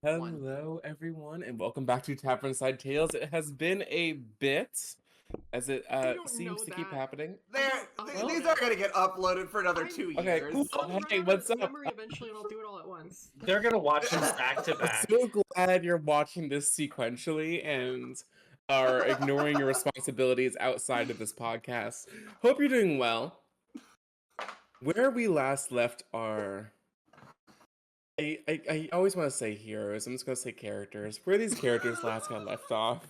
One. Hello, everyone, and welcome back to Tavernside Tales. It has been a bit, as it I don't seems know to keep that. happening. Know These that. aren't going to get uploaded for another I'm- 2 Okay, years. cool. I'll run Hey, out what's of up? memory eventually, and I'll do it all at once. They're gonna watch them back to I'm back. so glad you're watching this sequentially and are ignoring your responsibilities outside of this podcast. Hope you're doing well. Where we last left our... I always want to say heroes. I'm just going to say characters. Where these characters last got left off.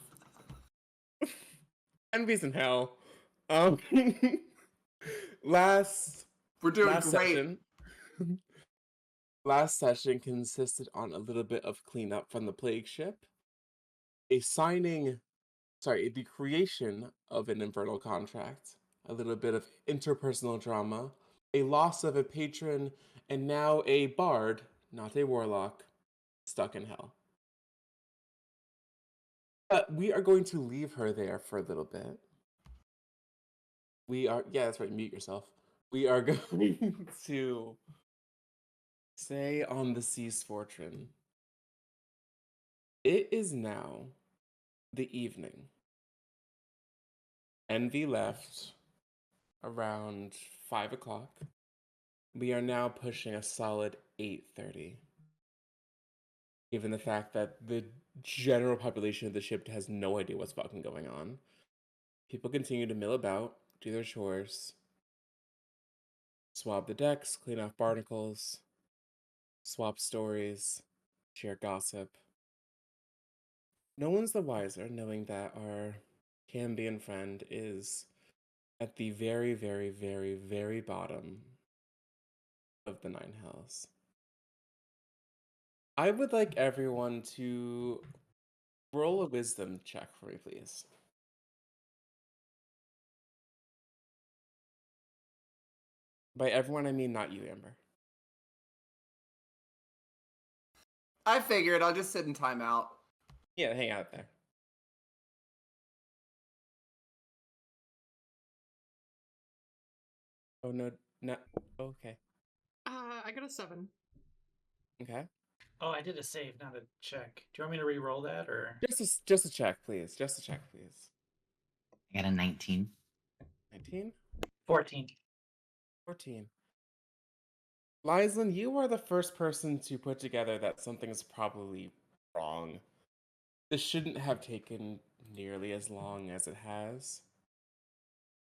Envy's in hell. Um, last We're doing last great. session. Last session consisted on a little bit of cleanup from the plague ship, the creation of an infernal contract, a little bit of interpersonal drama, a loss of a patron, and now a bard, not a warlock, stuck in hell. But we are going to leave her there for a little bit. Yeah, that's right, mute yourself. We are going to stay on the Sea's Fortune. It is now the evening. Envy left around 5 o'clock. We are now pushing a solid 8:30. Given the fact that the general population of the ship has no idea what's fucking going on. People continue to mill about, do their chores, swab the decks, clean off barnacles, swap stories, share gossip. No one's the wiser knowing that our Cambian friend is at the very, very, very, very bottom of the Nine Hells. I would like everyone to roll a wisdom check for me, please. By everyone, I mean not you, Amber. I figured I'll just sit in timeout. Yeah, hang out there. Oh, no. Okay. I got a 7. Okay. Oh, I did a save, not a check. Do you want me to re-roll that, or? Just a check, please. Just a check, please. I got a 19. 19? 14. 14. Lyslin, you are the first person to put together that something is probably wrong. This shouldn't have taken nearly as long as it has.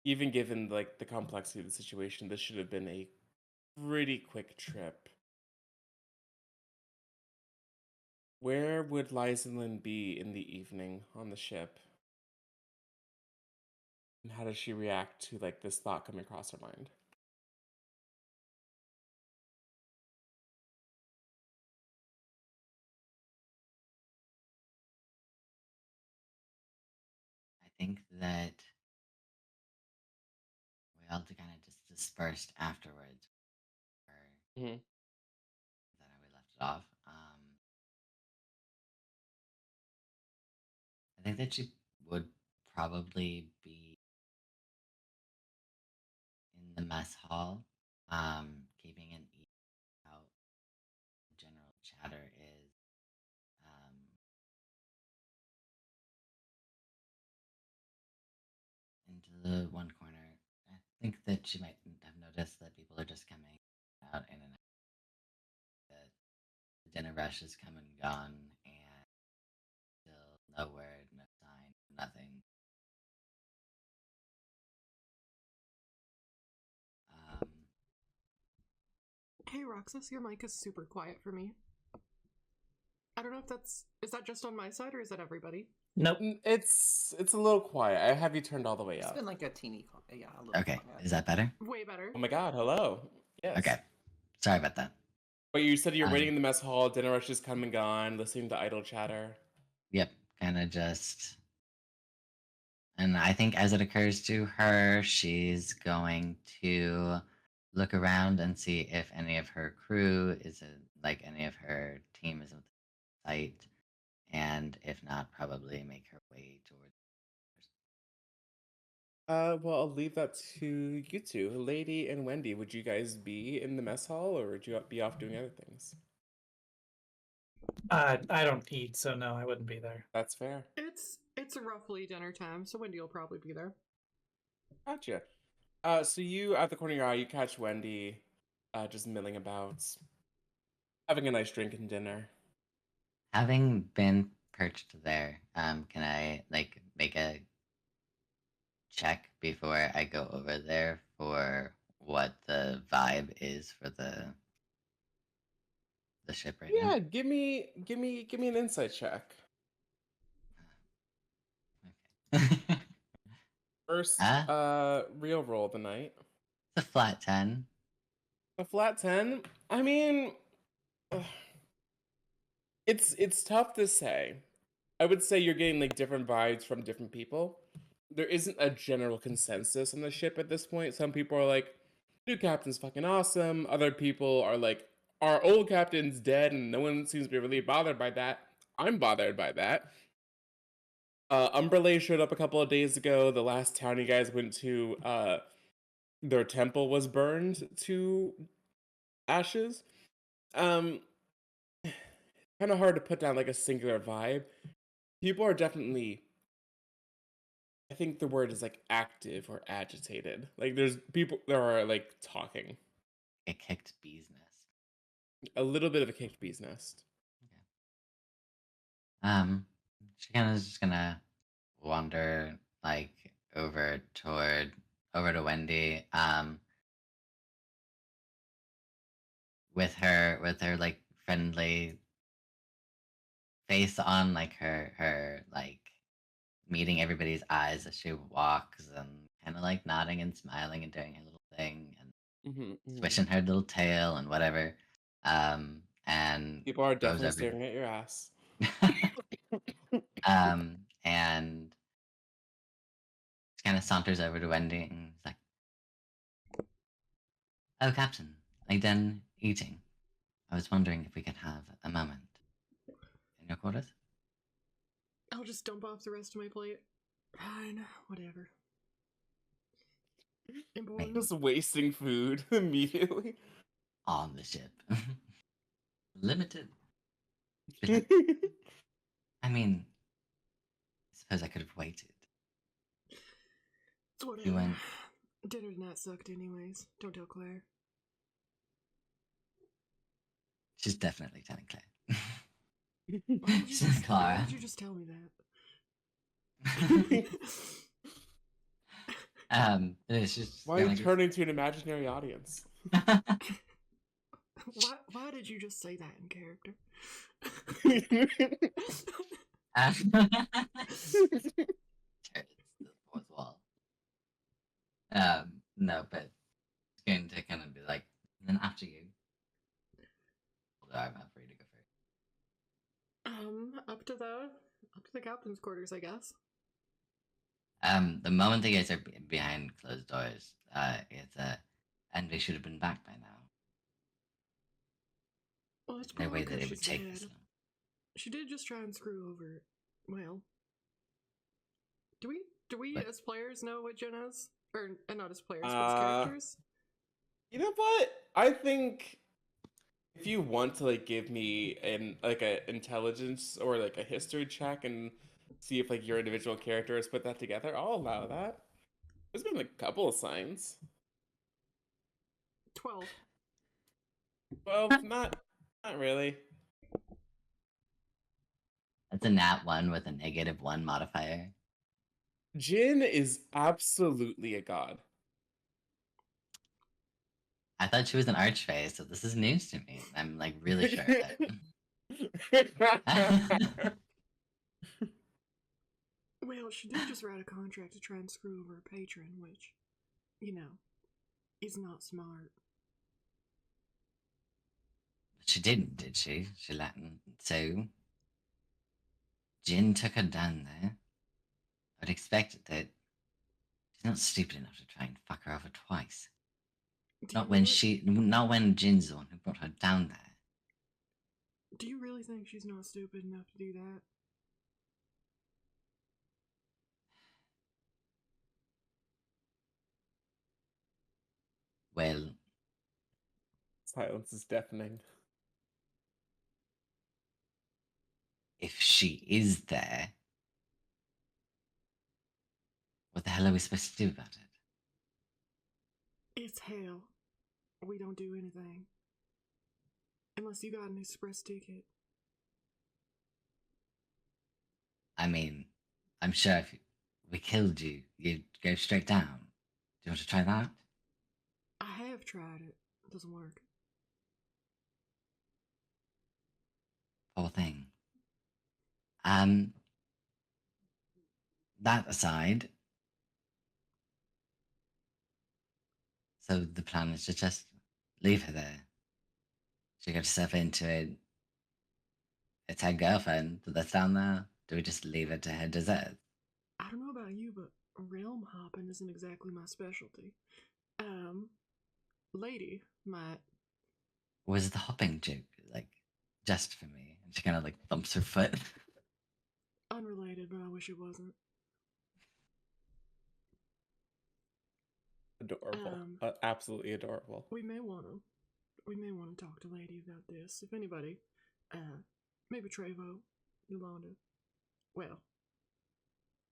Even given the complexity of the situation, this should have been a pretty quick trip. Where would Lyslin be in the evening on the ship? And how does she react to this thought coming across her mind? I think that we all kind of just dispersed afterwards. Or Mm-hmm. that we left it off. I think that she would probably be in the mess hall, keeping an ear out. General chatter is into the one corner. I think that she might have noticed that people are just coming out in and out. That the dinner rush has come and gone, and still no word, no sign, nothing. Hey, Roxas, your mic is super quiet for me. I don't know if is that just on my side or is that everybody? Nope. It's a little quiet. I have you turned all the way It's up. been like a teeny, yeah. A little Okay, quiet. is that better? Way better. Oh my god, hello. Yes. Okay, sorry about that. But you said you're waiting in the mess hall, dinner rush is come and gone, listening to idle chatter. Yep, kind of just. And I think as it occurs to her, she's going to look around and see if any of her crew is like any of her team is at the site, and if not, probably make her way towards. Well, I'll leave that to you two. Lady and Wendy, would you guys be in the mess hall or would you be off doing other things? I don't eat, so no, I wouldn't be there. That's fair. It's roughly dinner time, so Wendy will probably be there. Gotcha. So you, at the corner of your eye, you catch Wendy just milling about, having a nice drink and dinner. Having been perched there, can I like make a check before I go over there for what the vibe is for the ship right now? Yeah, give me an insight check. Okay. First, Ah, real roll of the night. it's a flat 10. A flat 10. I mean, ugh, it's tough to say. I would say you're getting like different vibes from different people. There isn't a general consensus on the ship at this point. Some people are like, new captain's fucking awesome. Other people are like, our old captain's dead and no one seems to be really bothered by that. I'm bothered by that. Umberlay showed up a couple of days ago. The last town you guys went to, their temple was burned to ashes. Um, kind of hard to put down like a singular vibe. People are definitely, I think the word is like active or agitated. Like there's people that are like talking. A kicked bee's nest. A little bit of a kicked bee's nest. She kind of is just gonna wander like over to Wendy. With her like friendly face on, like her like meeting everybody's eyes as she walks and kind of like nodding and smiling and doing her little thing and swishing her little tail and whatever. And People are goes definitely over. staring at your ass. And she kind of saunters over to Wendy and is like, "Oh, Captain, are you done eating? I was wondering if we could have a moment in your quarters." I'll just dump off the rest of my plate. Fine, whatever. Important. Just wasting food immediately. On the ship. Limited. I mean, I suppose I could have waited. It's whatever. You went. Dinner tonight sucked anyways. Don't tell Claire. She's definitely telling Claire. Why did you She's just, Clara. why did you just tell me that? It's just Why are you turning to an imaginary audience? Why did you just say that in character? Fourth wall. No, but it's going to kind of be like, and then after you. I'm not free to go first. Up to the captain's quarters, I guess. The moment you guys are behind closed doors, it's and they should have been back by now. Well, it's No probably way that it because would she's take dead. this long. She did just try and screw over. Well, do we What? as players know what Jen is, or not as players, but as characters? You know what? I think if you want to like give me an like a intelligence or like a history check and see if like your individual character has put that together, I'll allow that. There's been like a couple of signs. 12. Well, not really. That's a nat 1 with a -1 modifier. Jin is absolutely a god. I thought she was an archfey, so this is news to me. I'm like really sure of it. Well, she did just write a contract to try and screw over a patron, which, you know, is not smart. She didn't, did she? She let so Jin took her down there. I'd expect that she's not stupid enough to try and fuck her over twice. Not when Jin's the one who brought her down there. Do you really think she's not stupid enough to do that? Well, Silence is deafening. if she is there, what the hell are we supposed to do about it? It's hell. We don't do anything. Unless you got an express ticket. I mean, I'm sure if we killed you, you'd go straight down. Do you want to try that? I have tried it. It doesn't work. Poor thing. That aside, so the plan is to just leave her there. She got herself into its head girlfriend that's down there. Do we just leave her to her desert? I don't know about you, but realm hopping isn't exactly my specialty. Lady might. Was the hopping joke like just for me? And she kind of like thumps her foot. Unrelated, but I wish it wasn't. Adorable. Absolutely adorable. We may want to talk to Lady about this. If anybody, maybe Trevo, Yolanda. Well,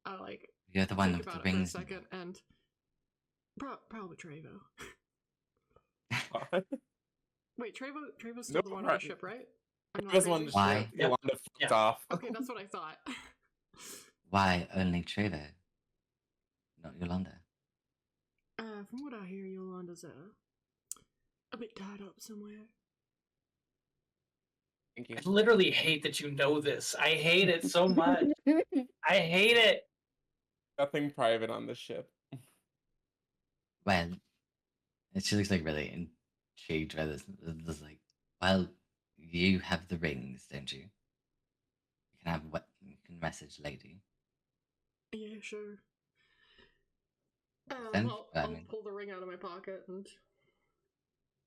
I like. You're the one think with the about it for a rings. second, and probably Trevo. Wait, Trevo's still No, the one on the right. ship, right? I'm not Just crazy? wanted to Why? share. Yolanda fucked Yeah. off. Okay, that's what I thought. Why only Trevor, not Yolanda? From what I hear, Yolanda's a bit tied up somewhere. Thank you. I literally hate that you know this. I hate it so much. I hate it. Nothing private on the ship. Well, she looks like really intrigued by this. There's like, well, you have the rings, don't you? You can have what you can message Lady. Yeah, sure. Then, I'll pull the ring out of my pocket and...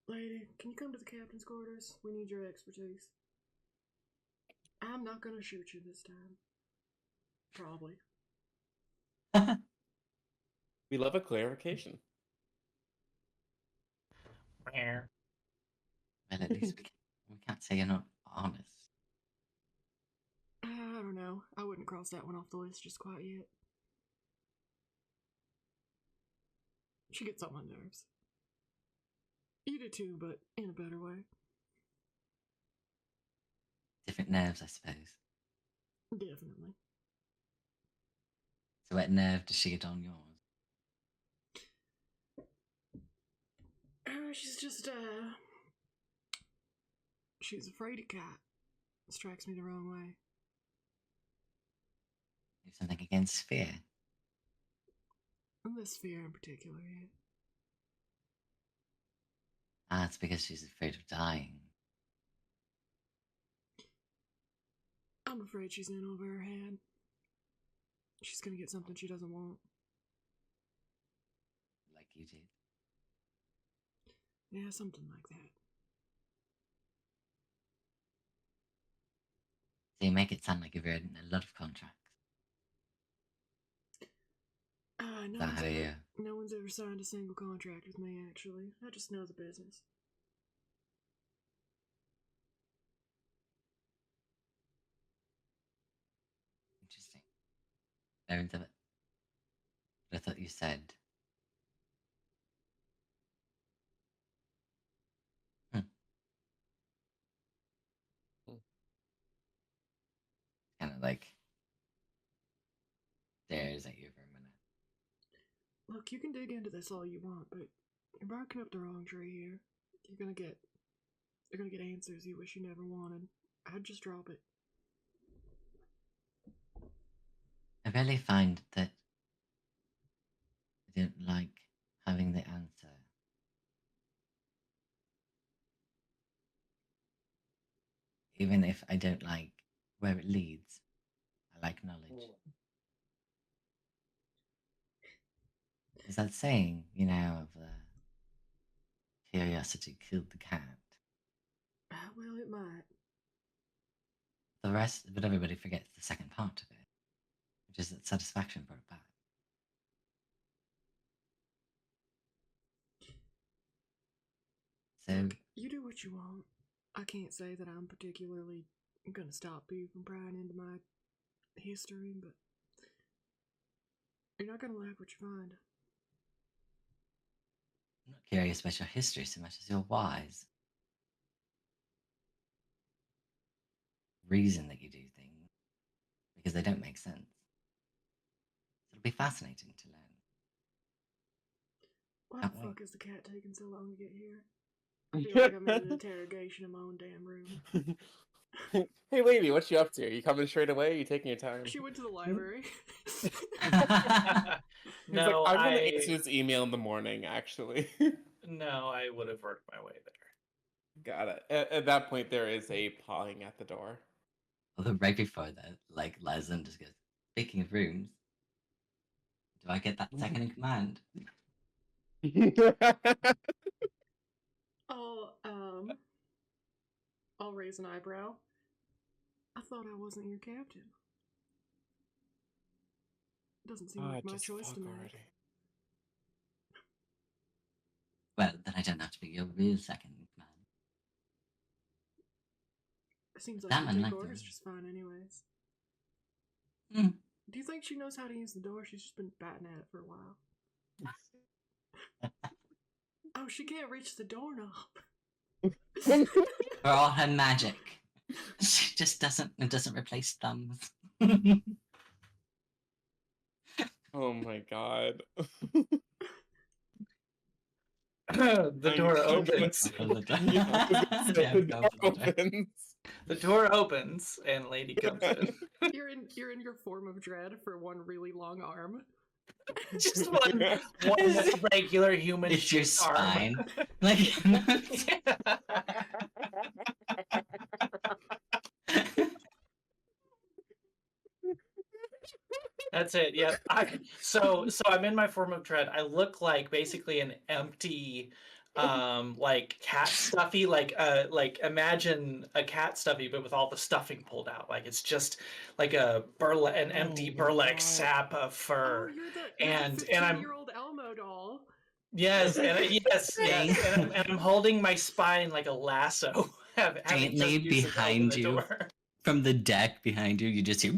Lady, can you come to the captain's quarters? We need your expertise. I'm not gonna shoot you this time. Probably. We love a clarification. Well, at least we can't say you're not honest. I don't know. I wouldn't cross that one off the list just quite yet. She gets on my nerves. You do too, but in a better way. Different nerves, I suppose. Definitely. So what nerve does she get on yours? She's just, she's afraid of cat. Strikes me the wrong way. Do something against fear? And this fear in particular, yeah. Ah, it's because she's afraid of dying. I'm afraid she's in over her head. She's gonna get something she doesn't want. Like you did. Yeah, something like that. So you make it sound like you've written a lot of contracts. No one's ever signed a single contract with me, actually. I just know the business. Interesting. Learned of it. But I thought you said. Kind of like stares at you for a minute. Look, you can dig into this all you want, but you're barking up the wrong tree here. You're gonna get answers you wish you never wanted. I'd just drop it. I really find that I don't like having the answer. Even if I don't like where it leads, I like knowledge. Is that saying, of the curiosity killed the cat? Well, it might. The rest, but everybody forgets the second part of it, which is that satisfaction brought it back. So Look, you do what you want. I can't say that I'm particularly I'm gonna stop you from prying into my history, but you're not gonna like what you find. I'm not curious about your history so much as your whys. Reason that you do things because they don't make sense. It'll be fascinating to learn. Why Can't the wait. fuck is the cat taking so long to get here? I feel like I'm in an interrogation in my own damn room. Hey, lady, what you up to? You coming straight away? You taking your time? She went to the library. He's No, like, I'm gonna answer this email in the morning, actually. No, I would have worked my way there. Got it. At that point, there is a pawing at the door. Although right before that, like Leslie just goes, speaking of rooms, do I get that second in command? I'll, I'll raise an eyebrow. I thought I wasn't your captain. Doesn't seem like my just choice fuck to make. already. Well, then I don't have to be your real second in command. It seems like Damn, you I take like orders them. just fine anyways. Mm. Do you think she knows how to use the door? She's just been batting at it for a while. Oh, she can't reach the doorknob. For all her magic, she just doesn't replace thumbs. Oh my god. The door opens. Open the door. Yeah, I was gonna say, Yeah, the go door for the door. opens. The door opens and Lady comes in. You're in your form of dread for one really long arm. Just one regular human It's your shaped arm. spine. Like That's it. Yep. So I'm in my form of dread. I look like basically an empty like cat stuffy, like imagine a cat stuffy but with all the stuffing pulled out. Like it's just like an empty my burlap God. sap of Oh, fur. you're the And 15-year-old Elmo doll. Yes, yes, and I'm holding my spine like a lasso. having faintly just used it to open behind the you, door. from the deck behind you, you just hear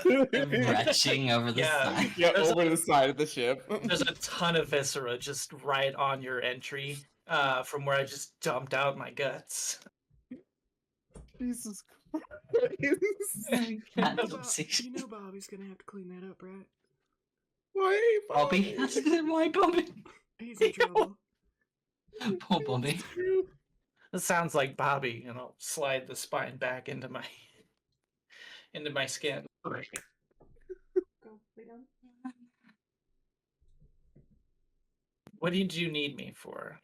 retching over the Yeah. side. Yeah, There's over the side of the ship. There's a ton of viscera just right on your entry from where I just dumped out my guts. Jesus Christ. Candlestick. You know Bobby's gonna have to clean that up, right? Why, Bobby, that's why Bobby. He's in trouble. Poor Bobby. It sounds like Bobby, and I'll slide the spine back into my skin. Go, lay down. What did you need me for?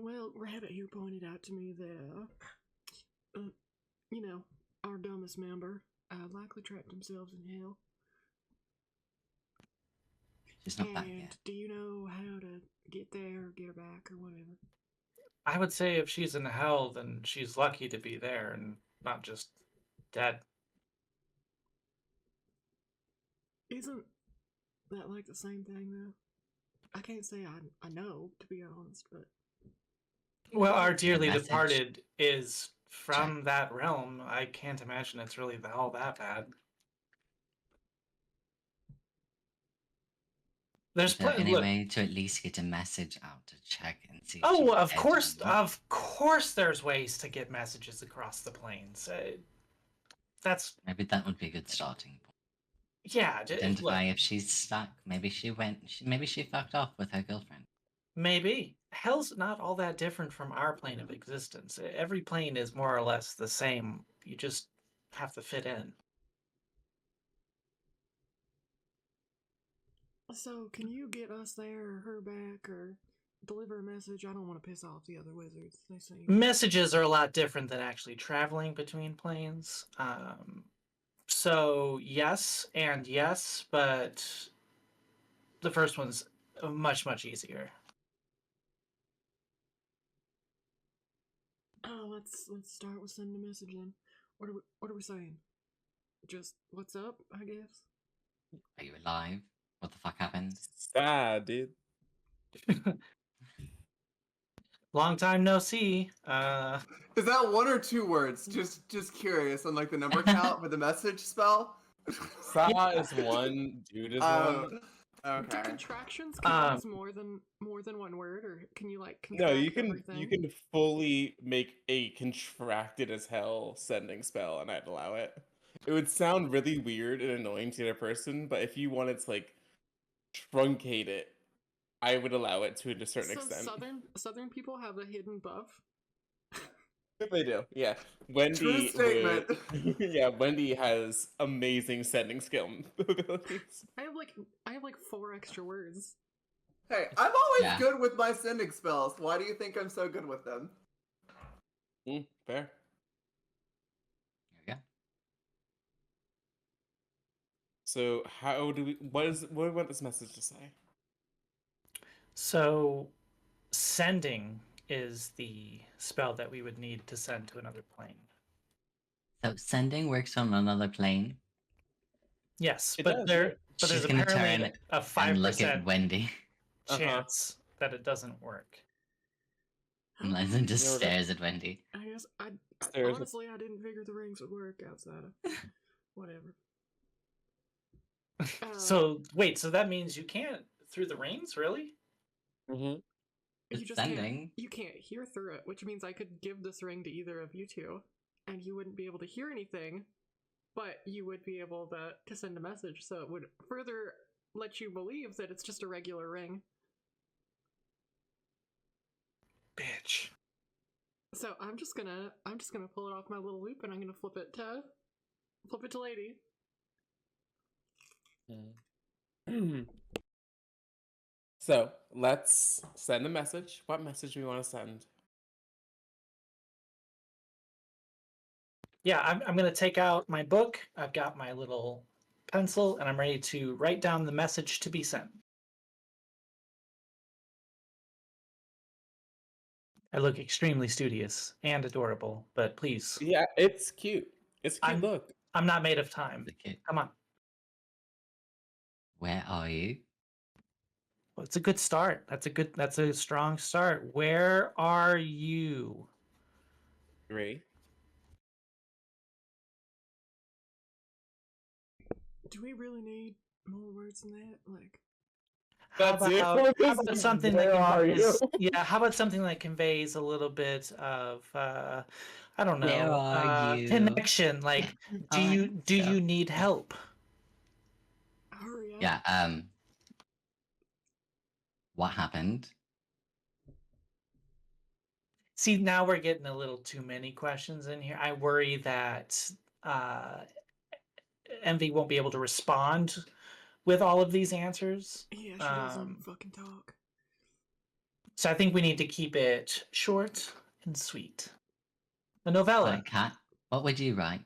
Well, Rabbit here pointed out to me that, you know, our dumbest member likely trapped themselves in hell. She's not back And yet. do you know how to get there or get her back or whatever? I would say if she's in hell, then she's lucky to be there and not just dead. Isn't that like the same thing, though? I can't say I know, to be honest, but... Well, our dearly message. departed is from that realm. I can't imagine it's really all that bad. There's Is there plenty. any Look, way to at least get a message out to check and see? if oh, she's of dead course, or not? there's ways to get messages across the plains. That's Maybe that would be a good starting point. yeah. Identify if she's stuck. Maybe she went. Maybe she fucked off with her girlfriend. Maybe hell's not all that different from our plane of existence. Every plane is more or less the same. You just have to fit in. So, can you get us there or her back or deliver a message? I don't want to piss off the other wizards. They seem... Messages are a lot different than actually traveling between planes. So yes and yes, but the first one's much easier. Oh, let's start with sending a message then. What are we saying? Just what's up, I guess. Are you alive? What the fuck happened? Sad, dude. Long time no see. Is that one or two words? Just curious on like the number count for the message spell. Saw is one, dude is Oh, one. Do okay. contractions count as more than one word, or can you like No, contract everything? you can fully make a contracted as hell sending spell, and I'd allow it. It would sound really weird and annoying to the other person, but if you wanted to like truncate it, I would allow it to a certain So extent. southern people have a hidden buff. If they do, yeah. Wendy True statement. yeah, Wendy has amazing sending skill abilities. I have like 4 extra words. Hey, I'm always Yeah. good with my sending spells. Why do you think I'm so good with them? Fair. There we go. So how do we? What do we want this message to say? So, sending is the spell that we would need to send to another plane. So sending works on another plane. Yes, It but does, there, right? but there's She's gonna apparently turn a and look 5% at Wendy, chance that it doesn't work. and Liza just You know, stares at Wendy. I guess There's a- honestly I didn't figure the rings would work outside of whatever. So wait, so that means you can't through the rings, really? Mhm. You It's just sending. you can't hear through it, which means I could give this ring to either of you two, and you wouldn't be able to hear anything, but you would be able to send a message. So it would further let you believe that it's just a regular ring. Bitch. So I'm just gonna pull it off my little loop, and I'm gonna flip it to Lady. So let's send a message. What message do we want to send? Yeah, I'm gonna take out my book. I've got my little pencil, and I'm ready to write down the message to be sent. I look extremely studious and adorable, but please, Yeah, it's cute. It's a cute I'm- look. I'm not made of time. The kid. Come on. Where are you? Well, it's a good start. That's a strong start. Where are you? Great. Do we really need more words than that? Like, How That's it about, for how this about one. something Where that are conveys, you? yeah, how about something that conveys a little bit of I don't know, Where are you? connection, like do you need help? hurry up. Yeah. What happened? See, now we're getting a little too many questions in here. I worry that uh Envy won't be able to respond with all of these answers. Yeah, she doesn't fucking talk. So I think we need to keep it short and sweet. A novella. Cat, what would you write?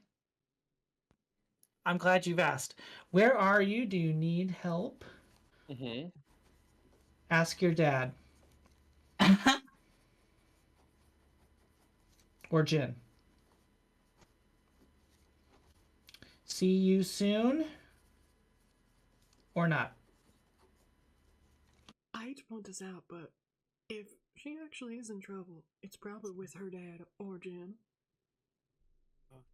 I'm glad you've asked. Where are you? Do you need help? Mm-hmm. Ask your dad or Jin. See you soon or not. I hate to point this out, but if she actually is in trouble, it's probably with her dad or Jen.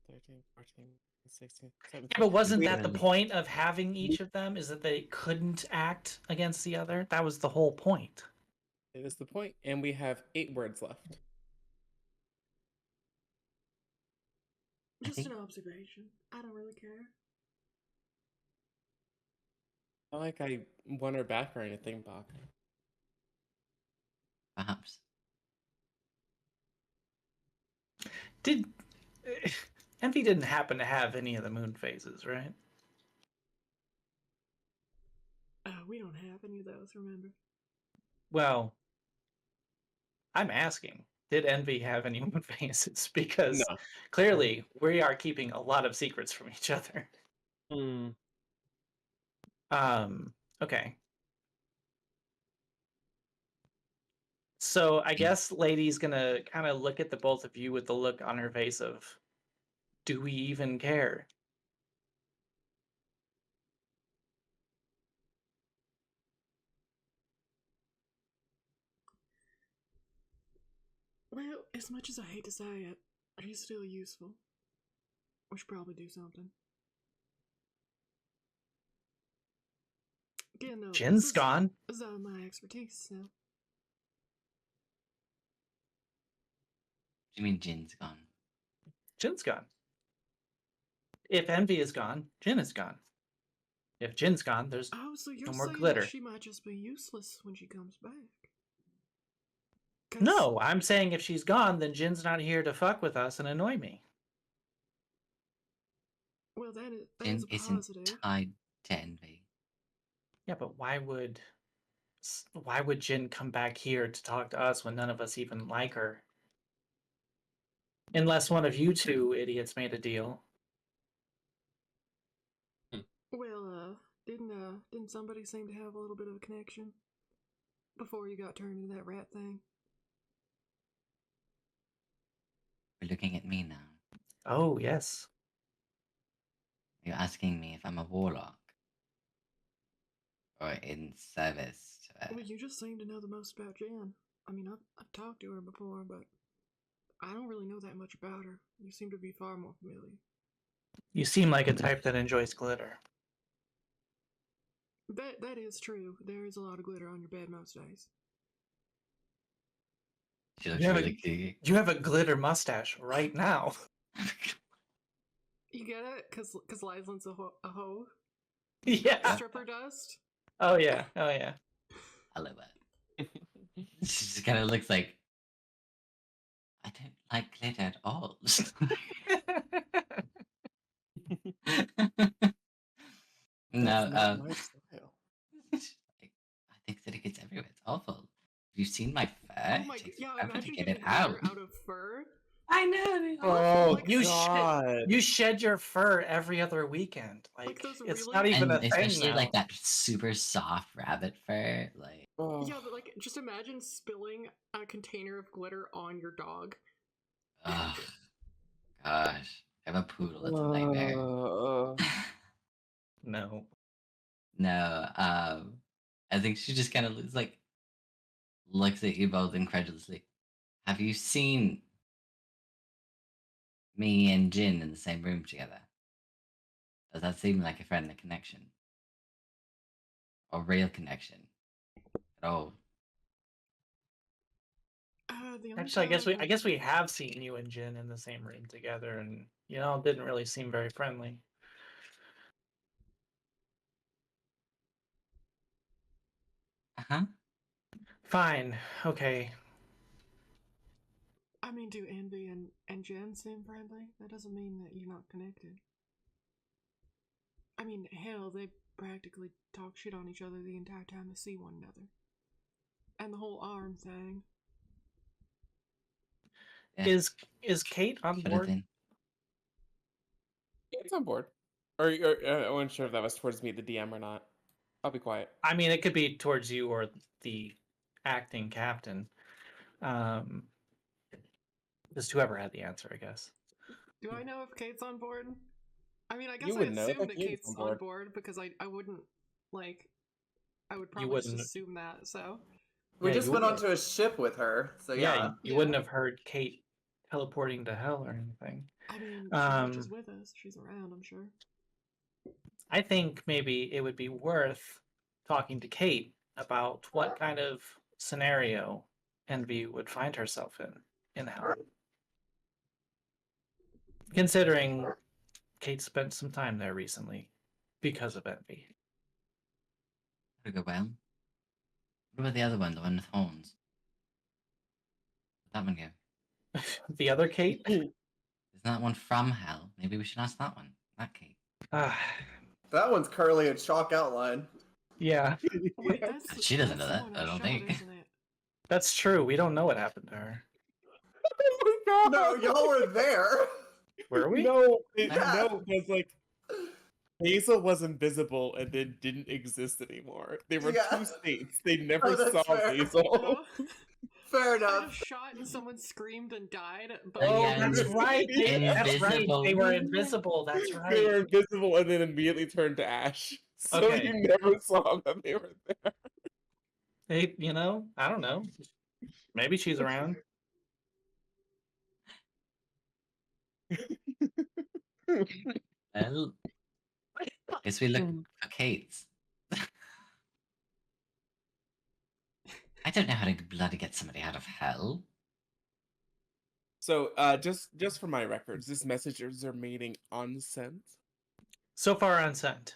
13, 14, 16, 17. Yeah, but wasn't We that the really- point of having each of them? Is that they couldn't act against the other? That was the whole point. It is the point, and we have 8 words left. I Just think- an observation. I don't really care. Not like I want her back or anything, Bach. Perhaps. Did Envy didn't happen to have any of the moon phases, right? We don't have any of those, remember? Well, I'm asking, did Envy have any moon phases? Because No. clearly we are keeping a lot of secrets from each other. Hmm. Okay. So I guess Lady's gonna kind of look at the both of you with the look on her face of, do we even care? Well, as much as I hate to say it, she's still useful. We should probably do something. Again, no, Jin's gone. This is out of my expertise, so. You mean Jin's gone? Jin's gone. If Envy is gone, Jin is gone. If Jin's gone, there's Oh, so you're no more saying glitter. that she might just be useless when she comes back? 'Cause- No, I'm saying if she's gone, then Jin's not here to fuck with us and annoy me. Well, that is Jin a isn't positive. tied to Envy. Yeah, but why would Jin come back here to talk to us when none of us even like her? Unless one of you two idiots made a deal. Well, didn't somebody seem to have a little bit of a connection before you got turned into that rat thing? You're looking at me now. Oh, yes. You're asking me if I'm a warlock. Or in service to Well, you just seem to know the most about Jan. I mean, I've talked to her before, but I don't really know that much about her. You seem to be far more familiar. You seem like a type that enjoys glitter. That is true. There is a lot of glitter on your bed most days. She looks You have really cute. You have a glitter mustache right now. You get it? Cause Lysan's a hoe. Yeah. Stripper dust. Oh yeah. Oh yeah. I love it. She just kind of looks like, I don't like glitter at all. No, That's not my style. I think that it gets everywhere. It's awful. Have you seen my fur? Oh my, It takes yeah! forever to Imagine get getting it out. glitter out of fur. I know. It's Oh awful. Like, you God! You shed your fur every other weekend. Like those it's really- not even And a thing especially now. like that super soft rabbit fur. Like, Oh. Yeah, but like, just imagine spilling a container of glitter on your dog. oh gosh, I have a poodle. It's a nightmare. No. No, I think she just kind of looks at you both incredulously. Have you seen me and Jin in the same room together? Does that seem like a friendly connection? Or real connection? At all? The only Actually, time I guess we have seen you and Jin in the same room together, and it didn't really seem very friendly. Uh-huh. Fine. Okay. I mean, do Envy and Jen seem friendly? That doesn't mean that you're not connected. I mean, hell, they practically talk shit on each other the entire time they see one another. And the whole arm thing. Yeah. Is Kate on Put it board? in. It's on board. Or I wasn't sure if that was towards me, the DM, or not. I'll be quiet. I mean, it could be towards you or the acting captain. Just whoever had the answer, I guess. Do I know if Kate's on board? I mean, I guess You I would know assume that that Kate is Kate's on on board. board because I wouldn't, like, I would You probably just wouldn't- assume that, so. We Yeah, just you went would. onto a ship with her, so yeah. You Yeah. wouldn't have heard Kate teleporting to hell or anything. I mean, she watches Um, with us. She's around, I'm sure. I think maybe it would be worth talking to Kate about what kind of scenario Envy would find herself in hell. Considering Kate spent some time there recently because of Envy. Would go well. What about the other one, the one with horns? Where'd that one go? The other Kate? Isn't that one from hell? Maybe we should ask that one. That Kate. Ah, That one's curly and chalk outline. yeah, Wait, that's She doesn't that's know the that, one I don't shot, think. isn't it? that's true. We don't know what happened to her. Oh my No, God! y'all were there. Were we? No, Yeah. no, because like Hazel was invisible and then didn't exist anymore. They were Yeah. two states. They never that's saw fair. Hazel. Oh, Fair I enough. just shot and someone screamed and died, but Oh, Oh, yeah, that's invis- right. That's right. invisible. They were invisible. That's They right. were invisible and then immediately turned to ash. So Okay. you never saw that they were there. I don't know. Maybe she's around. Well, guess we look for Kate's. I don't know how to bloody get somebody out of hell. So, just for my records, this messages are meeting unsent. So far unsent.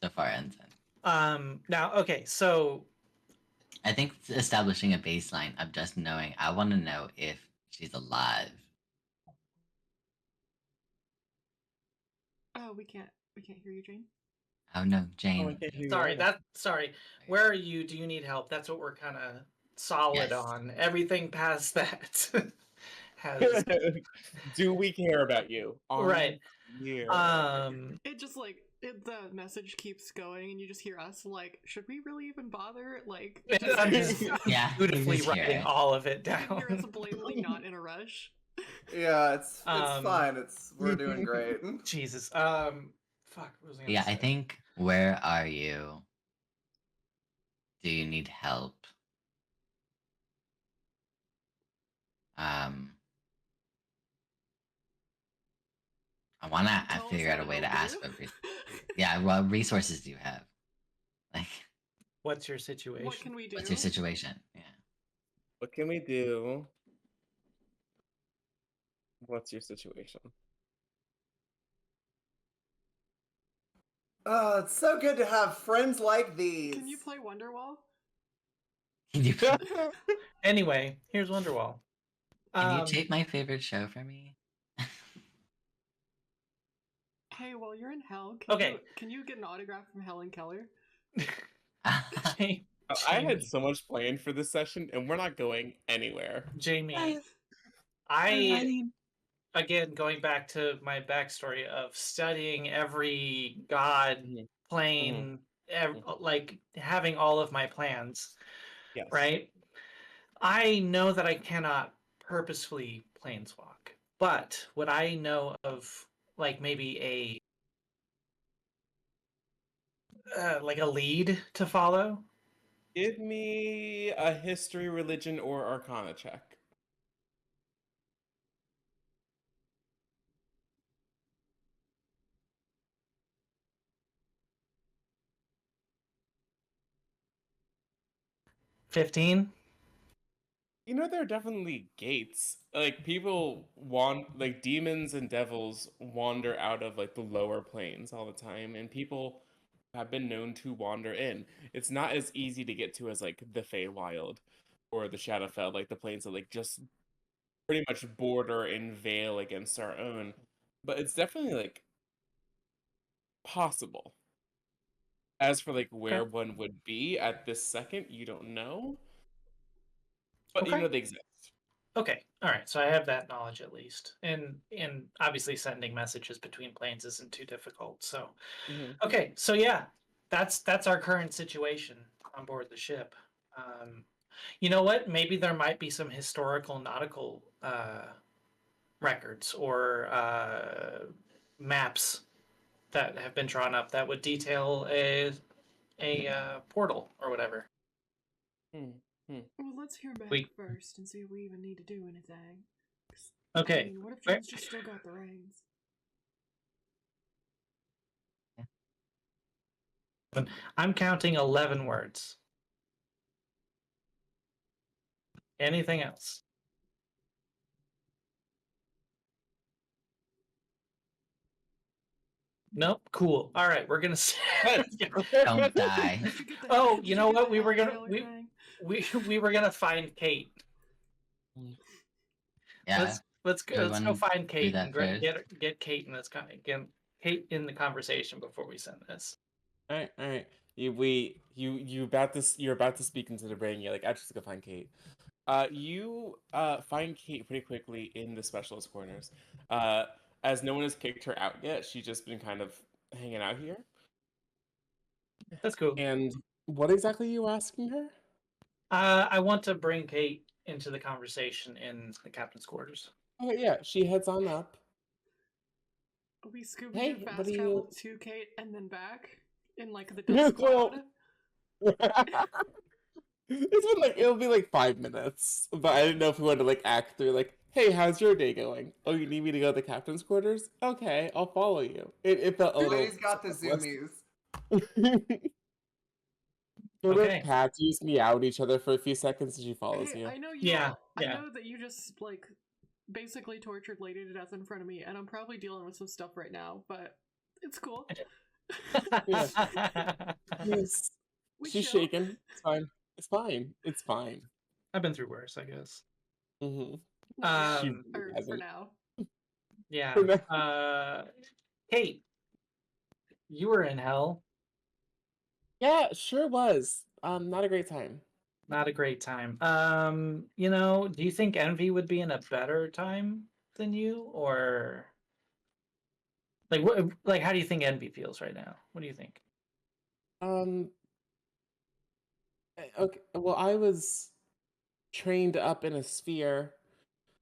So far, unsent. Now, okay, so I think establishing a baseline of just knowing, I want to know if she's alive. Oh, we can't hear you, Jane. Oh no, Oh, I Jane. can't hear you sorry, either. sorry. Where are you? Do you need help? That's what we're kind of solid Yes. on. Everything past that has Do we care about you? right. Yeah. It just like the message keeps going, and you just hear us like, should we really even bother? Like, I'm just Yeah, beautifully just hear writing it. all of it you can hear us down. blatantly not in a rush. Yeah, it's Um, fine. We're doing great. Jesus. Fuck. What was I gonna Yeah, say? I think, where are you? Do you need help? I want to Tell us figure how out a to way help to ask you. for yeah, what resources do you have? Like, What's your situation? What can we do? what's your situation? Yeah. What can we do? What's your situation? Oh, it's so good to have friends like these. Can you play Wonderwall? Can you Anyway, here's Wonderwall. take my favorite show for me? Hey, while you're in hell, can Okay. can you get an autograph from Helen Keller? Jamie, I had so much planned for this session, and we're not going anywhere. Jamie, again, going back to my backstory of studying every god, Mhm. plane, like having all of my plans, Yes. right? I know that I cannot purposefully planeswalk, but would I know of like maybe like a lead to follow? Give me a history, religion, or arcana check. $15? You know, there are definitely gates. Like, people want, like, demons and devils wander out of, like, the lower planes all the time, and people have been known to wander in. It's not as easy to get to as, like, the Feywild or the Shadowfell, like, the planes that, like, just pretty much border and veil against our own. But it's definitely, like, possible. As for, like, where Okay. one would be at this second, you don't know. But you Okay. know they exist. Okay. All right. So I have that knowledge at least. And obviously sending messages between planes isn't too difficult. So Mhm. okay. So yeah, that's our current situation on board the ship. You know what? Maybe there might be some historical nautical records or maps that have been drawn up that would detail a portal or whatever. Well, let's hear back We- first and see if we even need to do anything. Okay. I mean, what if Jane's just still got the reins? I'm counting 11 words. Anything else? Nope. Cool. All right, we're gonna. Don't die. Did you get the, Oh, did you know get what? the We were Helen gonna Keller thing? we were gonna find Kate. Yeah. Let's go Everyone find do Kate that and first. get Kate in this get Kate in the conversation before we send this. All right. You're about to speak into the brain. You're like, I just go find Kate. You find Kate pretty quickly in the specialist quarters. As no one has kicked her out yet, she's just been kind of hanging out here. That's cool. And what exactly are you asking her? I want to bring Kate into the conversation in the captain's quarters. Oh yeah, she heads on up. We Scooby Hey, Doo what fast do travel you- to Kate and then back in like the dust cloud. It'll be like 5 minutes, but I didn't know if we wanted to like act through like Hey, how's your day going? Oh, you need me to go to the captain's quarters? Okay, I'll follow you. It felt a The little lady's got the less. zoomies. Sort of Okay. cats just meow at each other for a few seconds and she follows Hey, you. I know you Yeah, all. I yeah. know that you just like basically tortured Lady to death in front of me, and I'm probably dealing with some stuff right now, but it's cool. Yeah. Yes. We She's chill. shaking. It's fine. It's fine. It's fine. I've been through worse, I guess. Mm-hmm. Not She yet, Um, really or for hasn't. now. yeah. For now. Kate, you were in hell. Yeah, sure was. Not a great time. Not a great time. Do you think Envy would be in a better time than you, or like what? Like, how do you think Envy feels right now? What do you think? Um, okay. Well, I was trained up in a sphere,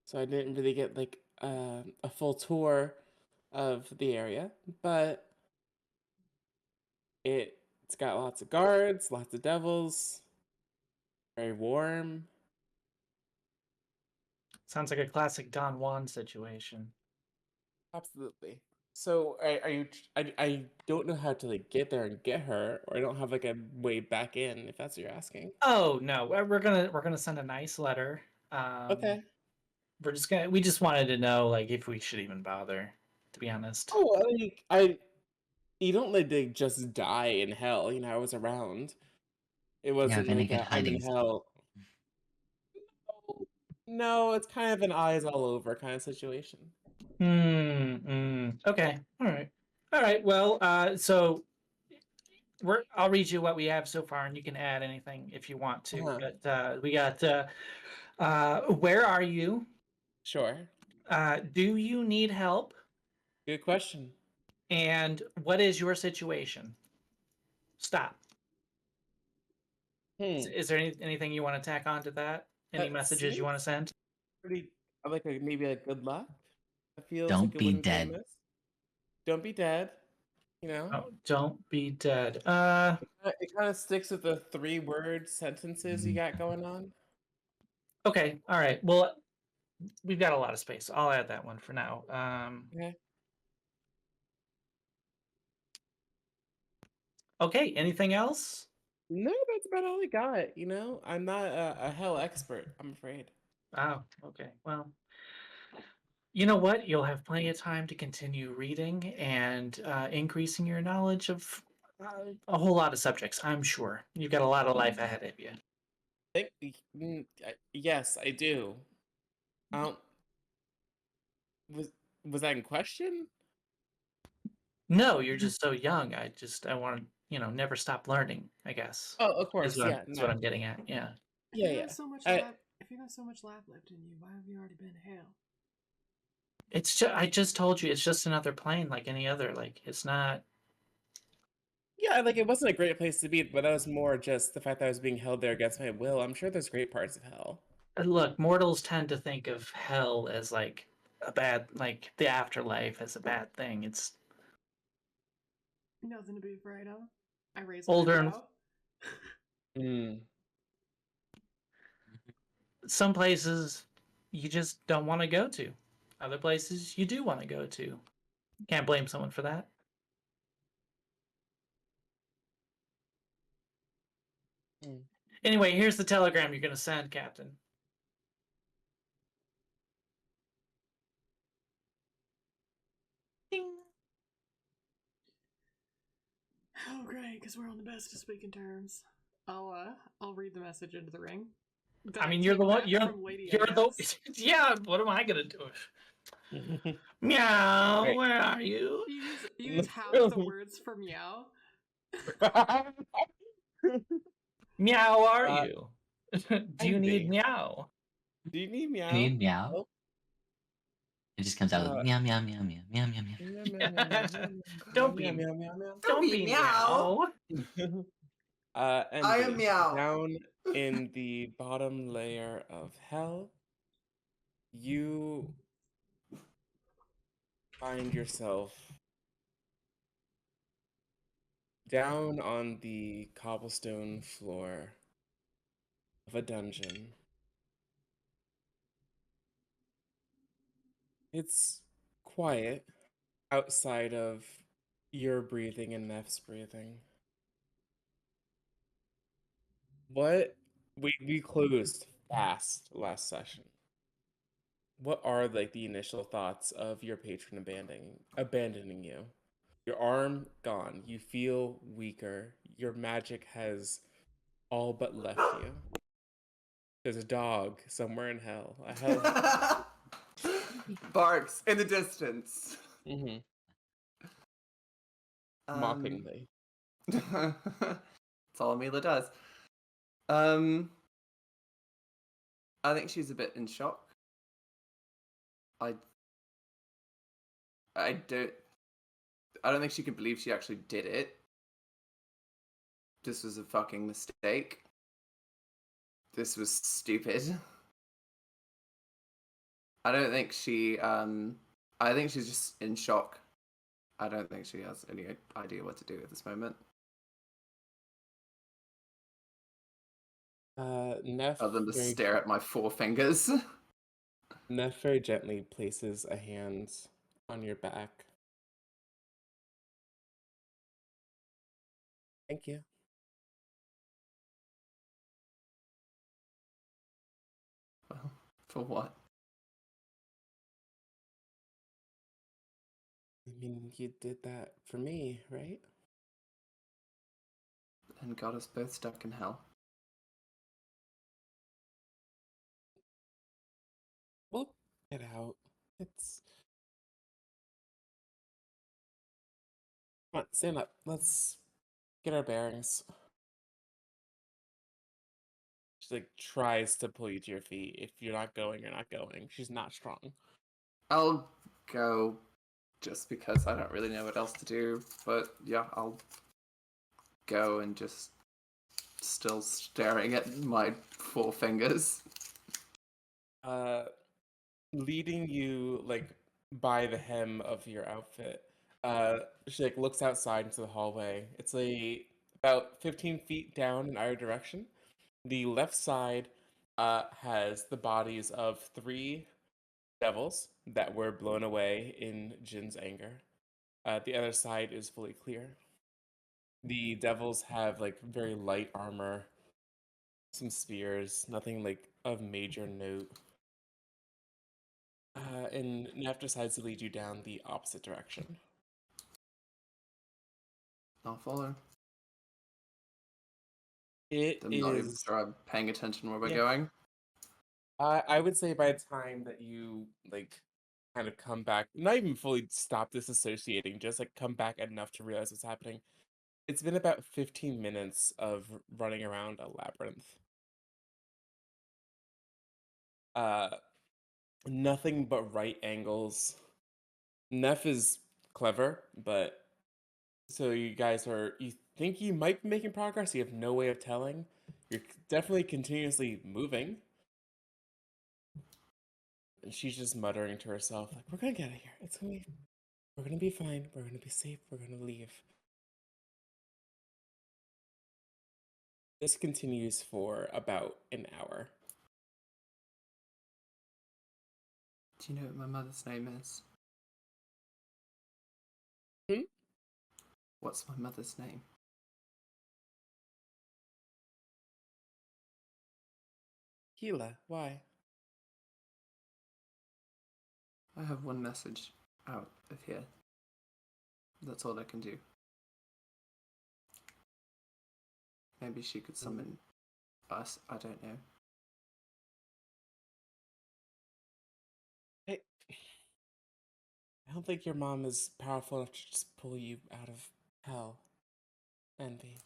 so I didn't really get like a full tour of the area, but it's got lots of guards, lots of devils, very warm. Sounds like a classic Don Juan situation. Absolutely. So are you? I don't know how to like get there and get her, or I don't have like a way back in. If that's what you're asking. Oh no, we're gonna send a nice letter. Um, Okay. we just wanted to know like if we should even bother. To be honest. Oh, you don't like they just die in hell. You know, I was around. It You have wasn't any like good I'm in hiding? hell. No, it's kind of an eyes all over kind of situation. Okay. All right. Well, so I'll read you what we have so far, and you can add anything if you want to. Uh-huh. But we got where are you? Sure. Do you need help? Good question. And what is your situation? Stop. Hmm. Is there anything you want to tack on to that? Any That messages you want to seems send? pretty like maybe a good luck. It feels like Don't it be wouldn't go dead. amiss. Don't be dead. You know, Oh, don't be dead. it kind of sticks with the 3-word sentences you got going on. Okay. All right. Well, we've got a lot of space. I'll add that one for now. Okay. Okay. Anything else? No, that's about all I got. You know, I'm not a hell expert. I'm afraid. Oh, okay. Well, you know what? You'll have plenty of time to continue reading and increasing your knowledge of a whole lot of subjects, I'm sure. You've got a lot of life ahead of you. Yes, I do. Um, was was that in question? No, you're just so young. I want to, never stop learning, I guess. Oh, of course. Yeah. Is what No. I'm getting at. Yeah. If Yeah. you Yeah. got so much I laugh, if you got so much laugh left in you, why have you already been in hell? I just told you it's just another plane like any other. Like it's not. Yeah, like it wasn't a great place to be, but that was more just the fact that I was being held there against my will. I'm sure there's great parts of hell. Look, mortals tend to think of hell as like a bad, like the afterlife as a bad thing. It's Nothing to be afraid of. I raise an older and eyebrow. Mm. some places you just don't want to go to. Other places you do want to go to. Can't blame someone for that. Mm. Anyway, here's the telegram you're going to send, Captain. Ding. Oh, great, because we're on the best of speaking terms. I'll read the message into the ring. That I mean, you're take the one. back from Lady, I You're the. guess. Yeah. What am I going to do? Meow. Where are you? You use half the words for meow. Meow. Are uh, you? Do you need Envy. meow? Do you need I meow? need meow. Oh, It just comes out with uh, meow meow meow meow meow meow meow. meow, meow, meow, meow, meow, Don't meow, be. meow, meow, meow. Don't be meow. Meow. I am Envy. meow. Down in the bottom layer of hell, you find yourself down on the cobblestone floor of a dungeon. It's quiet outside of your breathing and Neff's breathing. What we closed fast last session. What are like the initial thoughts of your patron abandoning you? Your arm gone. You feel weaker. Your magic has all but left you. There's a dog somewhere in hell. A hell. Barks in the distance. Mm-hmm. Um, Mockingly. That's all Mila does. Um, I think she's a bit in shock. I I don't I don't think she can believe she actually did it. This was a fucking mistake. This was stupid. I don't think she I think she's just in shock. I don't think she has any idea what to do at this moment. Neff Other than to very, stare at my 4 fingers. Neff very gently places a hand on your back. Thank you. Well, for what? I mean, you did that for me, right? And got us both stuck in hell. We'll get out. It's. Come on, stand up. Let's get our bearings. She like tries to pull you to your feet. If you're not going, you're not going. She's not strong. I'll go just because I don't really know what else to do. But yeah, I'll go and just still staring at my 4 fingers. Leading you like by the hem of your outfit. She like looks outside into the hallway. It's about 15 feet down in either direction. The left side has the bodies of 3 devils that were blown away in Jin's anger. The other side is fully clear. The devils have like very light armor, some spears, nothing like of major note. And Neff decides to lead you down the opposite direction. I'll follow. It I'm not even is. sure I'm paying attention where we're Yeah. going. I would say by the time that you like kind of come back, not even fully stop disassociating, just like come back enough to realize what's happening. It's been about 15 minutes of running around a labyrinth. Uh, Nothing but right angles. Neff is clever, but so you guys you think you might be making progress, you have no way of telling. You're definitely continuously moving. And she's just muttering to herself, like, we're gonna get out of here. We're gonna be fine. We're gonna be safe. We're gonna leave. This continues for about an hour. Do you know what my mother's name is? Hmm? What's my mother's name? Gila, why? I have one message out of here. That's all I can do. Maybe she could summon us. I don't know. I don't think your mom is powerful enough to just pull you out of hell. Envy.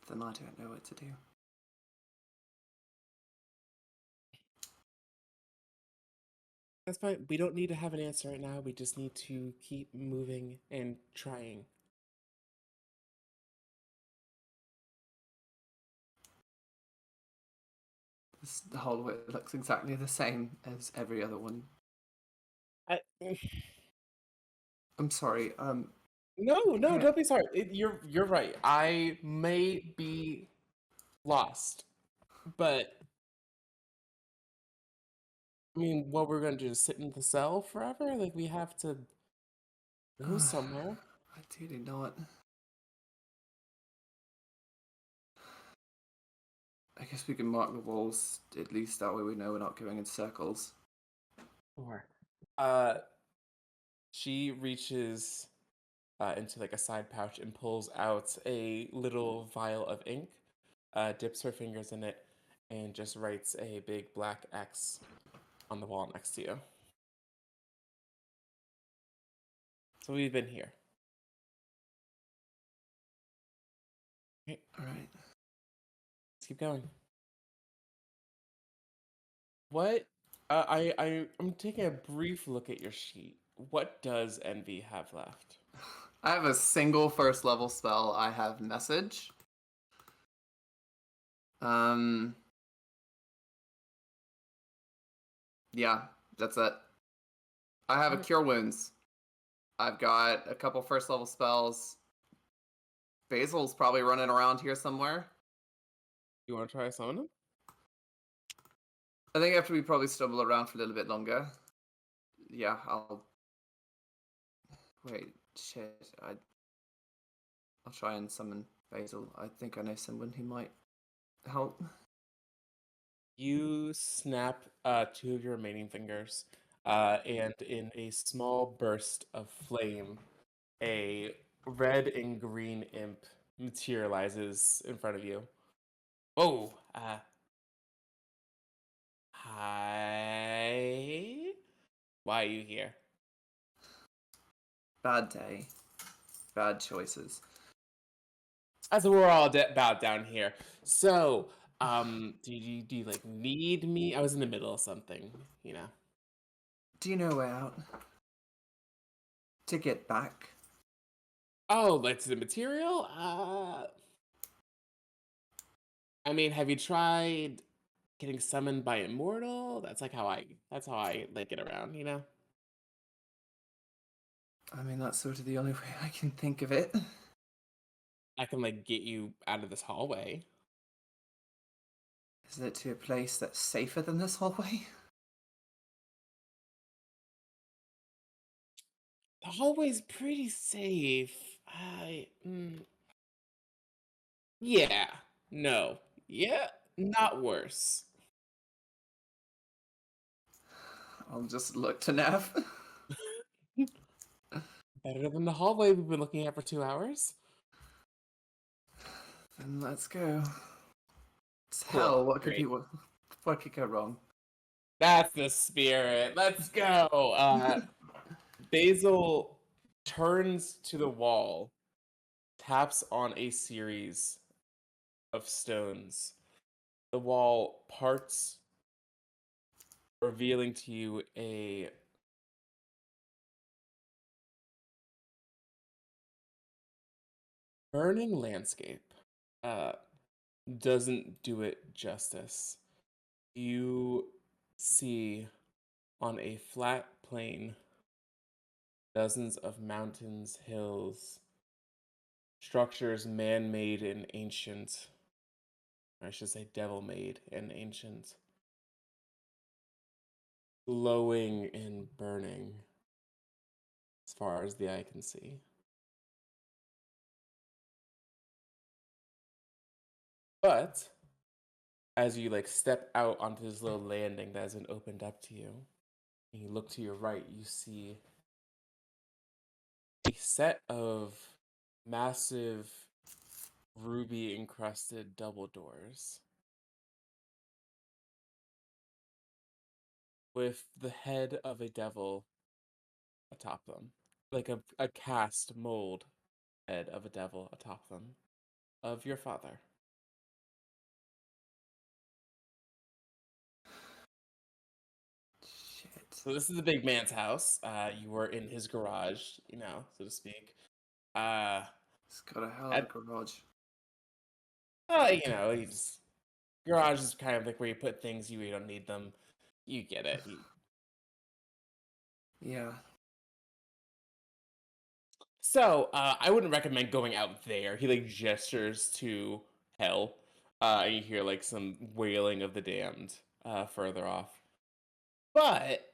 Then I don't know what to do. That's fine. We don't need to have an answer right now. We just need to keep moving and trying. The hallway looks exactly the same as every other one. I, I'm sorry. no, Yeah. don't be sorry. You're right. I may be lost, but I mean, what we're gonna do? Just sit in the cell forever? Like we have to go somewhere. Ideally not. I guess we can mark the walls, at least that way we know we're not going in circles. Or, she reaches into like a side pouch and pulls out a little vial of ink, dips her fingers in it, and just writes a big black X on the wall next to you. So we've been here. Okay, Alright. let's keep going. What? I'm taking a brief look at your sheet. What does Envy have left? I have a single first level spell. I have Message. Yeah, that's it. I have a Alright. Cure Wounds. I've got a couple first level spells. Basil's probably running around here somewhere. You want to try summon him? I think after we probably stumble around for a little bit longer. Yeah, I'll... Wait, shit. I'll try and summon Basil. I think I know someone who might help. You snap two of your remaining fingers, and in a small burst of flame, a red and green imp materializes in front of you. Oh, hi. Why are you here? Bad day. Bad choices. As we're all about down here. So, do you like need me? I was in the middle of something, you know. Do you know a way out? To get back? Oh, like to the material? I mean, have you tried getting summoned by Immortal? That's how I like get around, you know? I mean, that's sort of the only way I can think of it. I can like get you out of this hallway. Is it to a place that's safer than this hallway? The hallway's pretty safe. Yeah. No. Yeah, not worse. I'll just look to Nev. Better than the hallway we've been looking at for 2 hours. Then let's go. It's Cool. hell, what Great. what could go wrong? That's the spirit. Let's go. Basil turns to the wall, taps on a series of stones. The wall parts, revealing to you a burning landscape. Uh, doesn't do it justice. You see on a flat plain dozens of mountains, hills, structures man made and ancient. I should say devil made and ancient. Glowing and burning as far as the eye can see. But as you like step out onto this little landing that has been opened up to you, and you look to your right, you see a set of massive ruby encrusted double doors with the head of a devil atop them, like a cast mold head of a devil atop them, of your father. Shit. So this is the big man's house. You were in his garage, you know, so to speak. It's got a hell of a garage. You know, he's garage is kind of like where you put things you don't need them. You get it. Yeah. So, I wouldn't recommend going out there. He like gestures to hell. And you hear like some wailing of the damned further off. But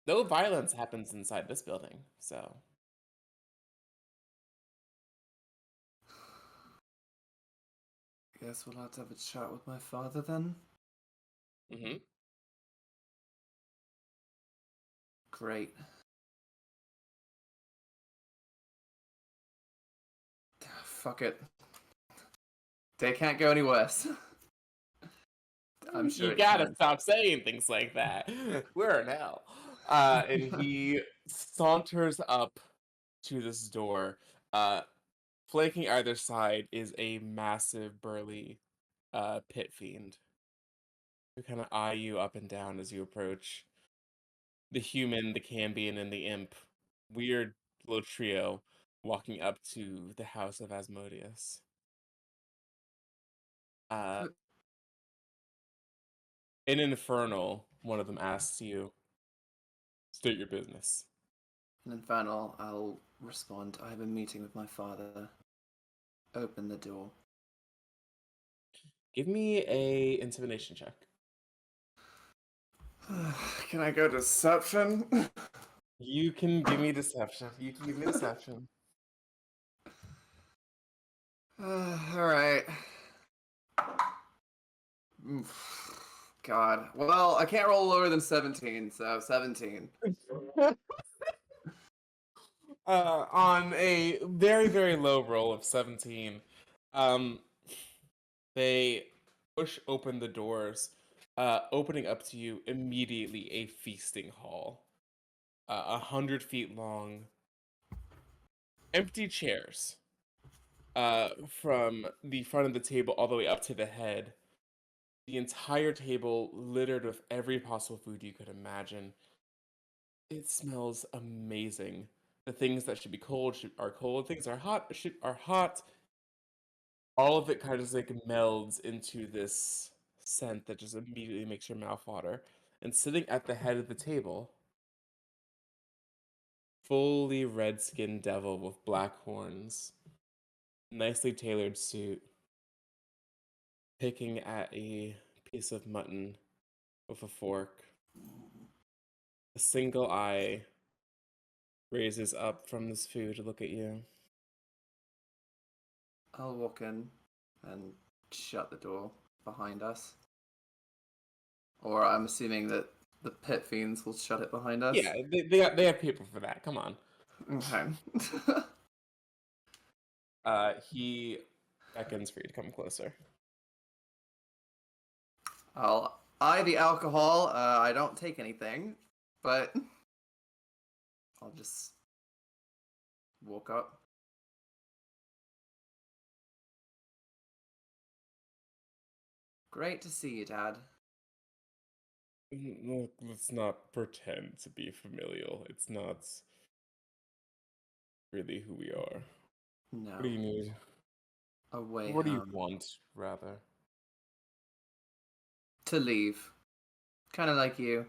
no violence happens inside this building, so. Guess we'll have to have a chat with my father then. Mm-hmm. Great. Fuck it. They can't go any worse. I'm sure You it gotta can. stop saying things like that. We're in hell. And he saunters up to this door. Flanking either side is a massive, burly pit fiend who kind of eye you up and down as you approach. The human, the Cambion, and the imp. Weird little trio walking up to the House of Asmodeus. In Infernal, one of them asks you, state your business. In Infernal, I'll respond. I have a meeting with my father. Open the door. Give me a intimidation check. Can I go deception? You can give me deception. You can give me deception. Alright. God. Well, I can't roll lower than 17, so 17. On a very, very low roll of 17, um, they push open the doors, opening up to you immediately a feasting hall. 100 feet long, empty chairs, from the front of the table all the way up to the head. The entire table littered with every possible food you could imagine. It smells amazing. The things that should be cold are cold. Things that are hot. All of it kind of just like melds into this scent that just immediately makes your mouth water. And sitting at the head of the table, fully red-skinned devil with black horns, nicely tailored suit, picking at a piece of mutton with a fork. A single eye raises up from this food to look at you. I'll walk in and shut the door behind us. Or I'm assuming that the pit fiends will shut it behind us. Yeah, they have people for that. Come on. Okay. He beckons for you to come closer. I'll eye the alcohol. I don't take anything, but I'll just walk up. Great to see you, Dad. Look, let's not pretend to be familial. It's not really who we are. No. What do you need? A way What do you home. want, rather? To leave. Kind of like you.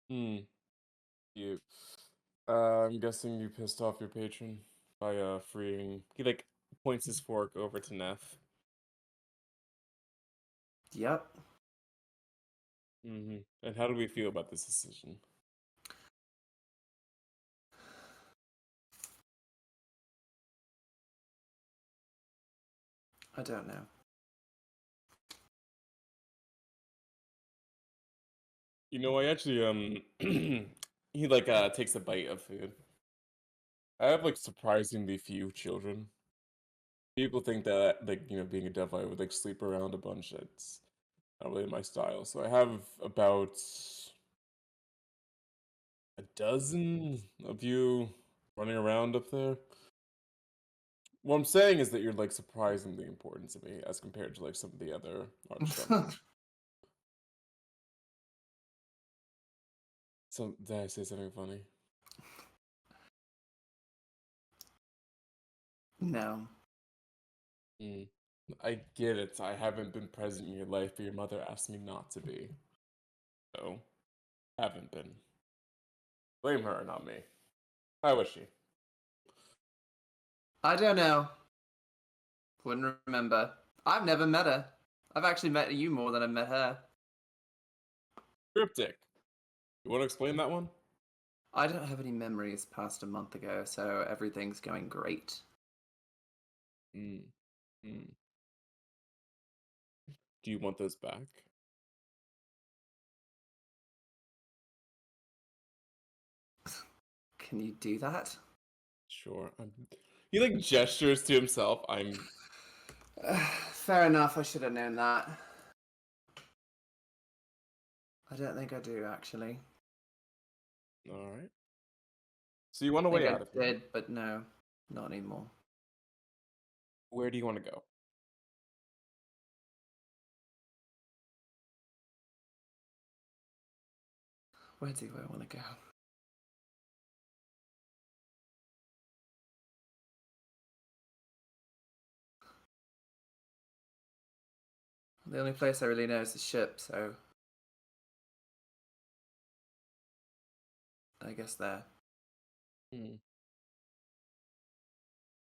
You. I'm guessing you pissed off your patron by freeing. He like points his fork over to Neff. Yep. And how do we feel about this decision? I don't know. You know, I actually he like takes a bite of food. I have like surprisingly few children. People think that like, you know, being a devil I would like sleep around a bunch. That's not really my style. So I have about a dozen of you running around up there. What I'm saying is that you're like surprisingly important to me as compared to like some of the other archdevils. So did I say something funny? No. I get it. I haven't been present in your life, but your mother asked me not to be. So, haven't been. Blame her, not me. How was she? I don't know. Wouldn't remember. I've never met her. I've actually met you more than I've met her. Cryptic. You want to explain that one? I don't have any memories past a month ago, so everything's going great. Mm. Mm. Do you want those back? Can you do that? Sure. He like gestures to himself. I'm. Fair enough, I should have known that. I don't think I do, actually. All right. So you want a I think way I out of here? did, but no, not anymore. Where do you want to go? Where do I want to go? The only place I really know is the ship, so I guess there. Hmm.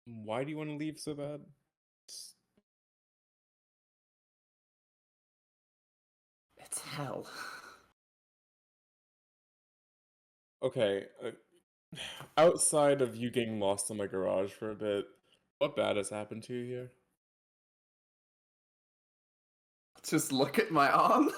Why do you want to leave so bad? It's hell. Okay. Outside of you getting lost in my garage for a bit, what bad has happened to you here? Just look at my arm.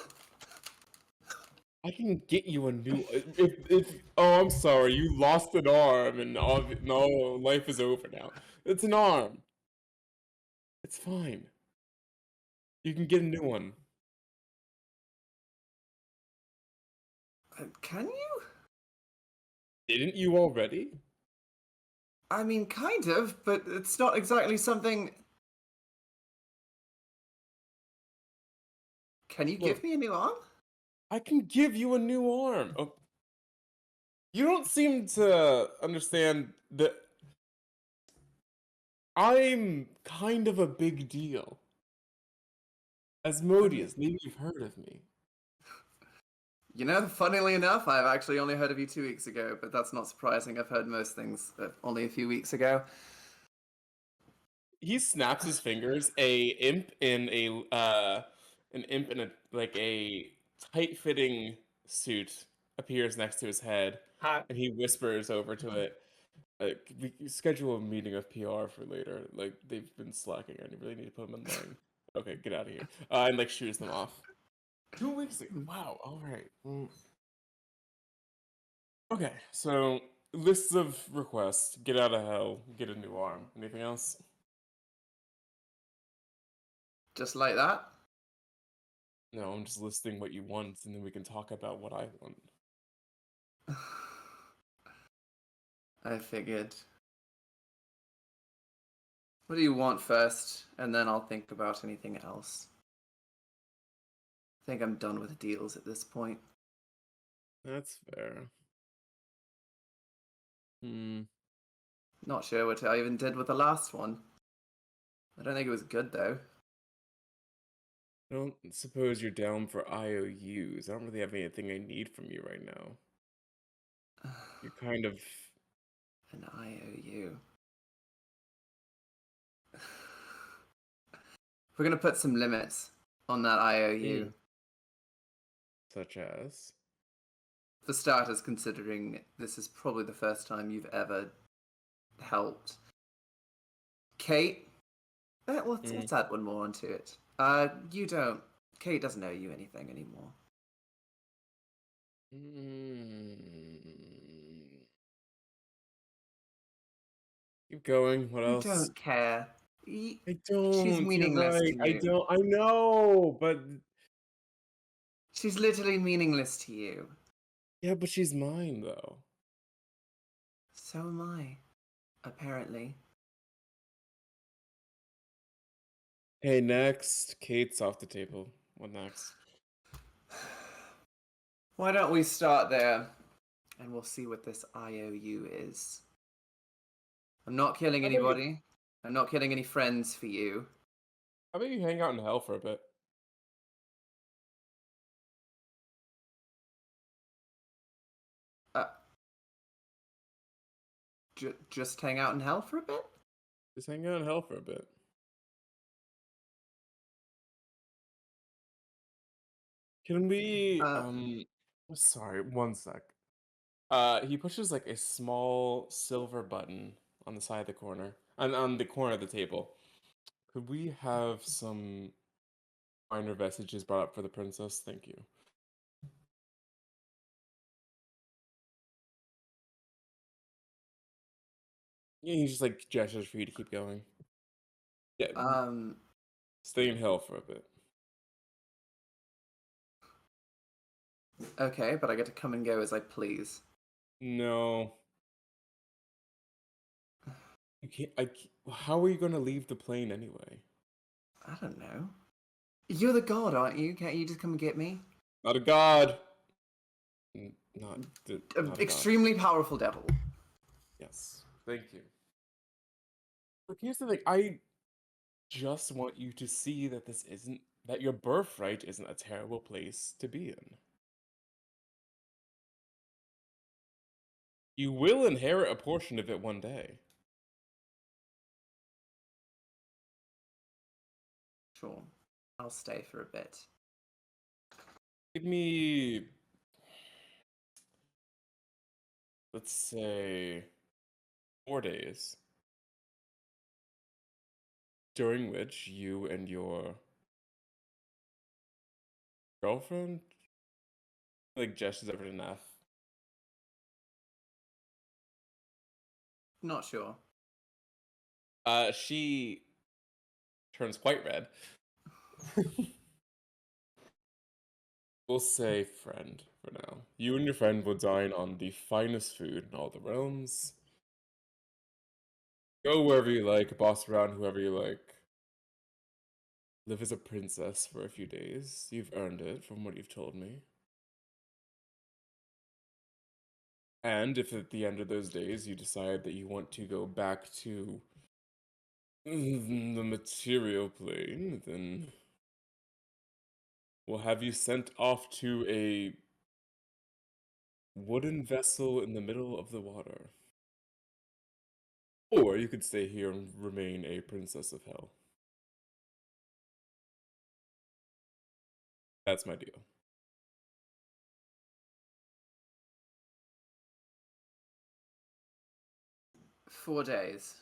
I can get you a new. If oh, I'm sorry, you lost an arm, and no, life is over now. It's an arm. It's fine. You can get a new one. Can you? Didn't you already? I mean, kind of, but it's not exactly something. Can you give Look, me a new arm? I can give you a new arm. Oh, you don't seem to understand that I'm kind of a big deal. Asmodeus, maybe you've heard of me. You know, funnily enough, I've actually only heard of you 2 weeks ago, but that's not surprising. I've heard most things only a few weeks ago. He snaps his fingers. An imp in a like a tight-fitting suit appears next to his head, Hi. and he whispers over to it. Like, we schedule a meeting of PR for later. Like, they've been slacking, and you really need to put them in line. Okay, get out of here. And like shoots them off. 2 weeks ago. Wow. All right. Okay. So lists of requests. Get out of hell. Get a new arm. Anything else? Just like that? No, I'm just listing what you want, and then we can talk about what I want. I figured. What do you want first, and then I'll think about anything else. I think I'm done with deals at this point. That's fair. Hmm. Not sure what I even did with the last one. I don't think it was good, though. I don't suppose you're down for IOUs. I don't really have anything I need from you right now. You're kind of. An IOU. We're gonna put some limits on that IOU. Such as. For starters, considering this is probably the first time you've ever helped. Kate? Let's add one more onto it. You don't. Kate doesn't owe you anything anymore. Keep going. What You else? don't care. I don't. She's You're meaningless right. to you. I don't. I know, but She's literally meaningless to you. yeah, but she's mine though. So am I. Apparently. Hey, next. Kate's off the table. What next? Why don't we start there, and we'll see what this IOU is. I'm not killing How about you- anybody. I'm not killing any friends for you. How about you hang out in hell for a bit? Uh, just hang out in hell for a bit? Just hang out in hell for a bit. Can we Sorry, one sec. He pushes like a small silver button on the side of the corner, on the corner of the table. Could we have some minor vestiges brought up for the princess? Thank you. Yeah, he just like gestures for you to keep going. Yeah, stay in hell for a bit. Okay, but I get to come and go as I please. No. You can't, how are you gonna leave the plane anyway? I don't know. You're the god, aren't you? Can't you just come and get me? Not a god. Not a god. Extremely powerful devil. Yes. Thank you. Look, here's the thing. I just want you to see that that your birthright isn't a terrible place to be in. You will inherit a portion of it one day. Sure. I'll stay for a bit. Give me, let's say, 4 days, during which you and your girlfriend, like, gestures over to Neff. Not sure. She turns quite red. We'll say friend for now. You and your friend will dine on the finest food in all the realms. Go wherever you like, boss around whoever you like. Live as a princess for a few days. You've earned it from what you've told me. And if at the end of those days you decide that you want to go back to the material plane, then we'll have you sent off to a wooden vessel in the middle of the water. Or you could stay here and remain a princess of hell. That's my deal. "4 days.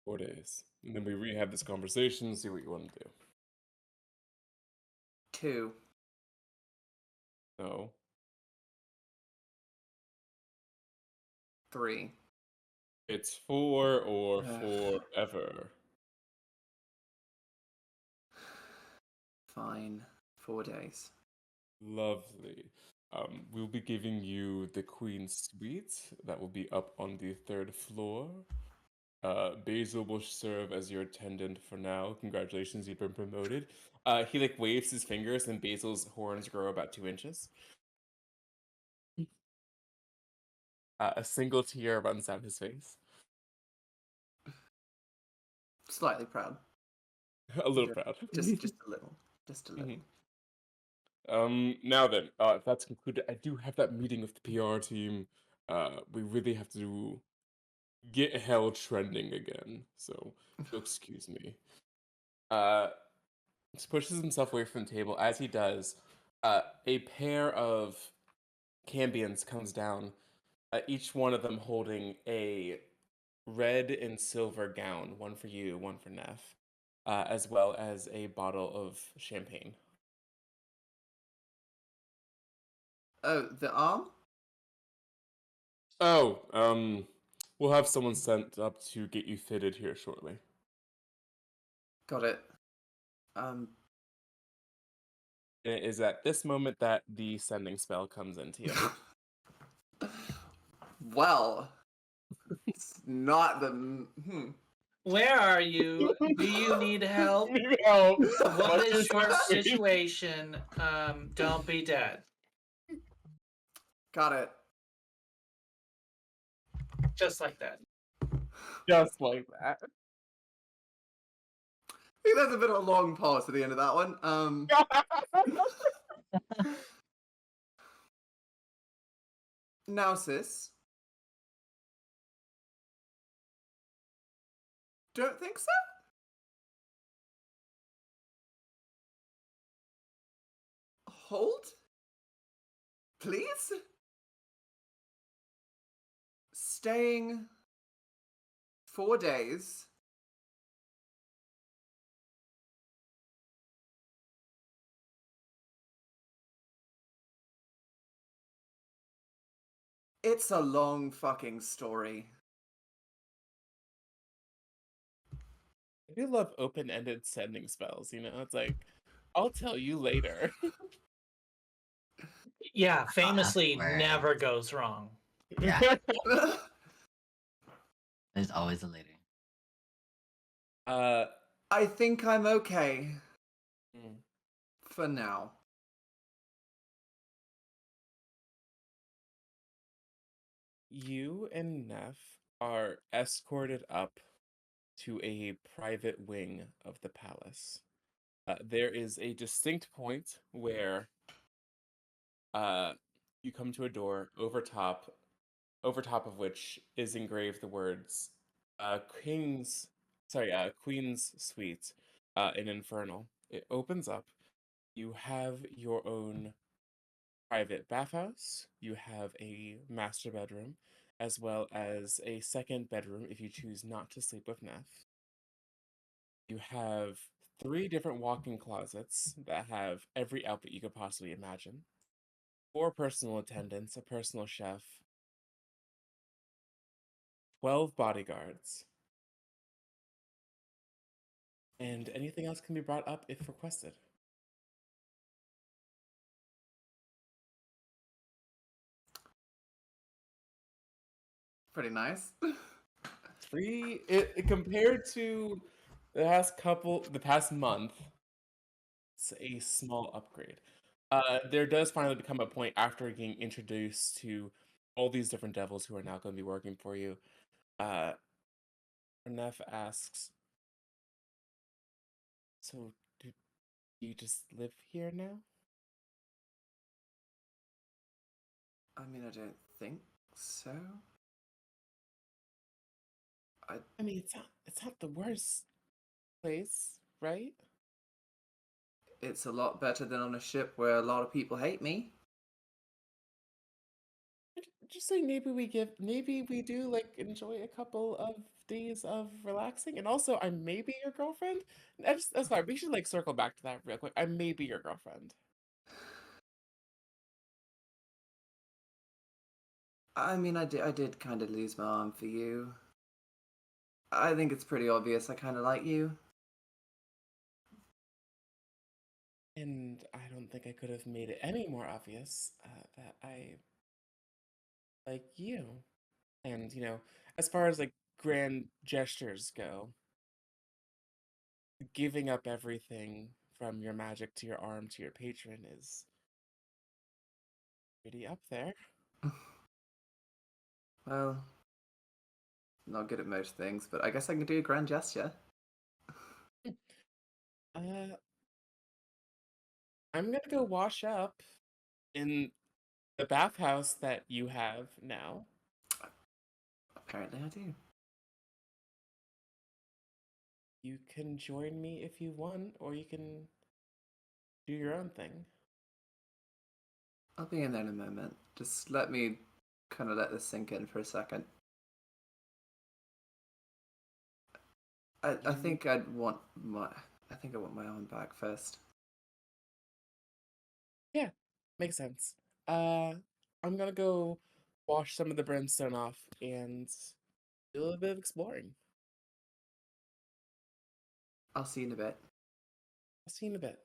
4 days. And then we rehab this conversation, see what you want to do. 2. No. 3. It's 4 or Ugh. forever. Fine. 4 days. Lovely. We'll be giving you the Queen's Suite. That will be up on the 3rd floor. Basil will serve as your attendant for now. Congratulations, you've been promoted. He like waves his fingers and Basil's horns grow about 2 inches. A single tear runs down his face. Slightly proud. A little proud. Just a little. Just a little. Now then, if that's concluded, I do have that meeting with the PR team. We really have to get hell trending again. So, if you'll excuse me. He pushes himself away from the table. As he does, a pair of cambions comes down, each one of them holding a red and silver gown, one for you, one for Neff, as well as a bottle of champagne. Oh, the arm? Oh, we'll have someone sent up to get you fitted here shortly. Got it. And it is at this moment that the sending spell comes into you. Well, it's not the. Where are you? Do you need help? No. What is your situation? Don't be dead. Got it. Just like that. Just like that. I think there's a bit of a long pause at the end of that one. Now, sis. Don't think so? Hold? Please? Staying 4 days. It's a long fucking story. I do love open-ended sending spells, you know? It's like, I'll tell you later. Yeah, famously Awkward. never goes wrong. Yeah. There's always a later. I think I'm okay mm. for now. You and Neff are escorted up to a private wing of the palace. There is a distinct point where you come to a door over top of which is engraved the words Queen's Suite in Infernal. It opens up. You have your own private bathhouse. You have a master bedroom, as well as a second bedroom if you choose not to sleep with Neff. You have 3 different walk-in closets that have every outfit you could possibly imagine. 4 personal attendants, a personal chef, 12 bodyguards, and anything else can be brought up if requested. Pretty nice. Compared to the past month, it's a small upgrade. There does finally become a point after getting introduced to all these different devils who are now going to be working for you. Neff asks, "So, do you just live here now?" I mean, I don't think so. I mean, it's not the worst place, right? It's a lot better than on a ship where a lot of people hate me. Just saying, maybe we do like enjoy a couple of days of relaxing, and also I may be your girlfriend. That's fine. We should like circle back to that real quick. I may be your girlfriend. I mean, I did kind of lose my arm for you. I think it's pretty obvious I kind of like you. And I don't think I could have made it any more obvious that I like you. And you know, as far as like grand gestures go, giving up everything from your magic to your arm to your patron is pretty up there. Well, not good at most things, but I guess I can do a grand gesture. Uh, I'm gonna go wash up in the bathhouse that you have now. Apparently, I do. You can join me if you want, or you can do your own thing. I'll be in there in a moment. Just let me kind of let this sink in for a second. I think I want my arm back first. Yeah, makes sense. Uh, I'm gonna go wash some of the brimstone off and do a little bit of exploring. I'll see you in a bit. I'll see you in a bit.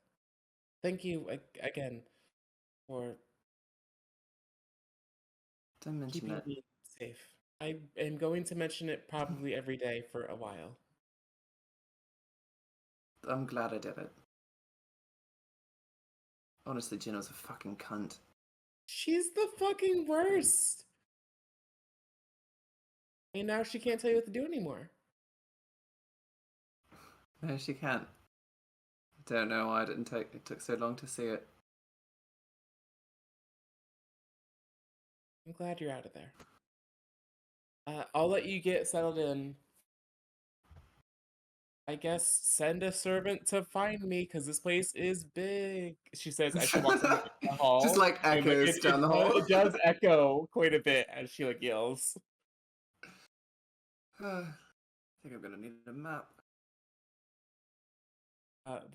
Thank you again for Don't mention keeping it. me safe. I am going to mention it probably every day for a while. I'm glad I did it. Honestly, Gino's a fucking cunt. She's the fucking worst. And now she can't tell you what to do anymore. No, she can't. Don't know why it took so long to see it. I'm glad you're out of there. I'll let you get settled in. I guess send a servant to find me because this place is big. She says as she walks in the hall. Just like and, echoes down the hall. It does echo quite a bit as she like yells. I think I'm gonna need a map.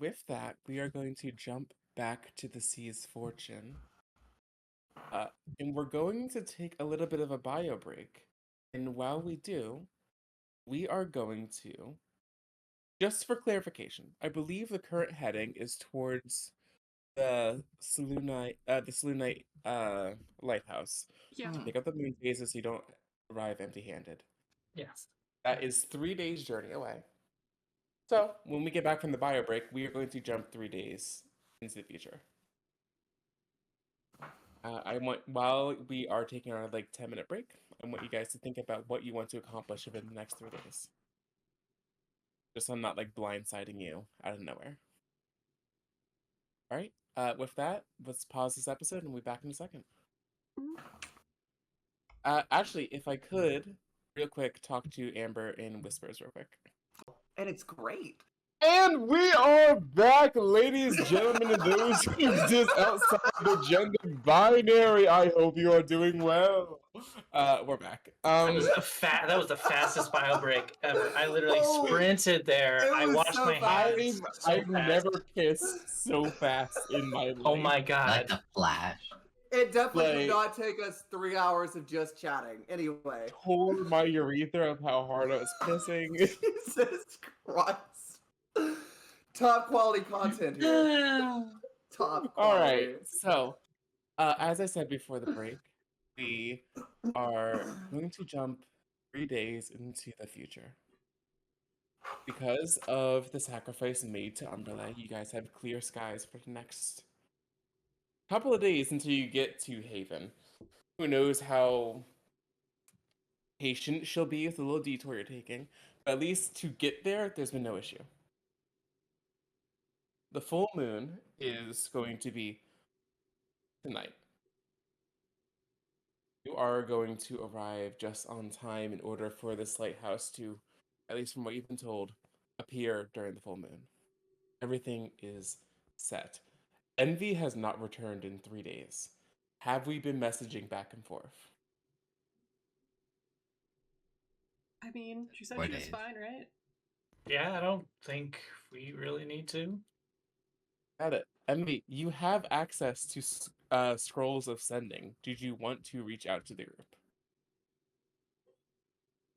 With that, we are going to jump back to the Sea's Fortune. And we're going to take a little bit of a bio break. And while we do, we are going to, just for clarification, I believe the current heading is towards the Selunite lighthouse. Yeah. Pick up the moon phases so you don't arrive empty-handed. Yes. That is 3 days journey away. So when we get back from the bio break, we are going to jump 3 days into the future. While we are taking our like 10-minute break, I want you guys to think about what you want to accomplish within the next 3 days. Just so I'm not like blindsiding you out of nowhere. All right. With that, let's pause this episode and we'll be back in a second. Actually, if I could, real quick, talk to Amber in whispers real quick. And it's great. And we are back, ladies, gentlemen, and those who exist outside the gender binary. I hope you are doing well. We're back. That was the fastest bio break ever. I literally sprinted there. it I was washed so my hands. I've never kissed so fast in my life. Oh my Like god. a flash. It definitely Like- did not take us 3 hours of just chatting. Anyway. Tore my urethra of how hard I was pissing. Jesus Christ. Top quality content here. Top quality. All right. So, as I said before the break, we are going to jump 3 days into the future. Because of the sacrifice made to Umberlay, you guys have clear skies for the next couple of days until you get to Haven. Who knows how patient she'll be with the little detour you're taking, but at least to get there, there's been no issue. The full moon is going to be tonight. You are going to arrive just on time in order for this lighthouse to, at least from what you've been told, appear during the full moon. Everything is set. Envy has not returned in 3 days. Have we been messaging back and forth? I mean, she said 4 she was days. fine, right? Yeah, I don't think we really need to. Got it. Envy, you have access to scrolls of sending. Did you want to reach out to the group?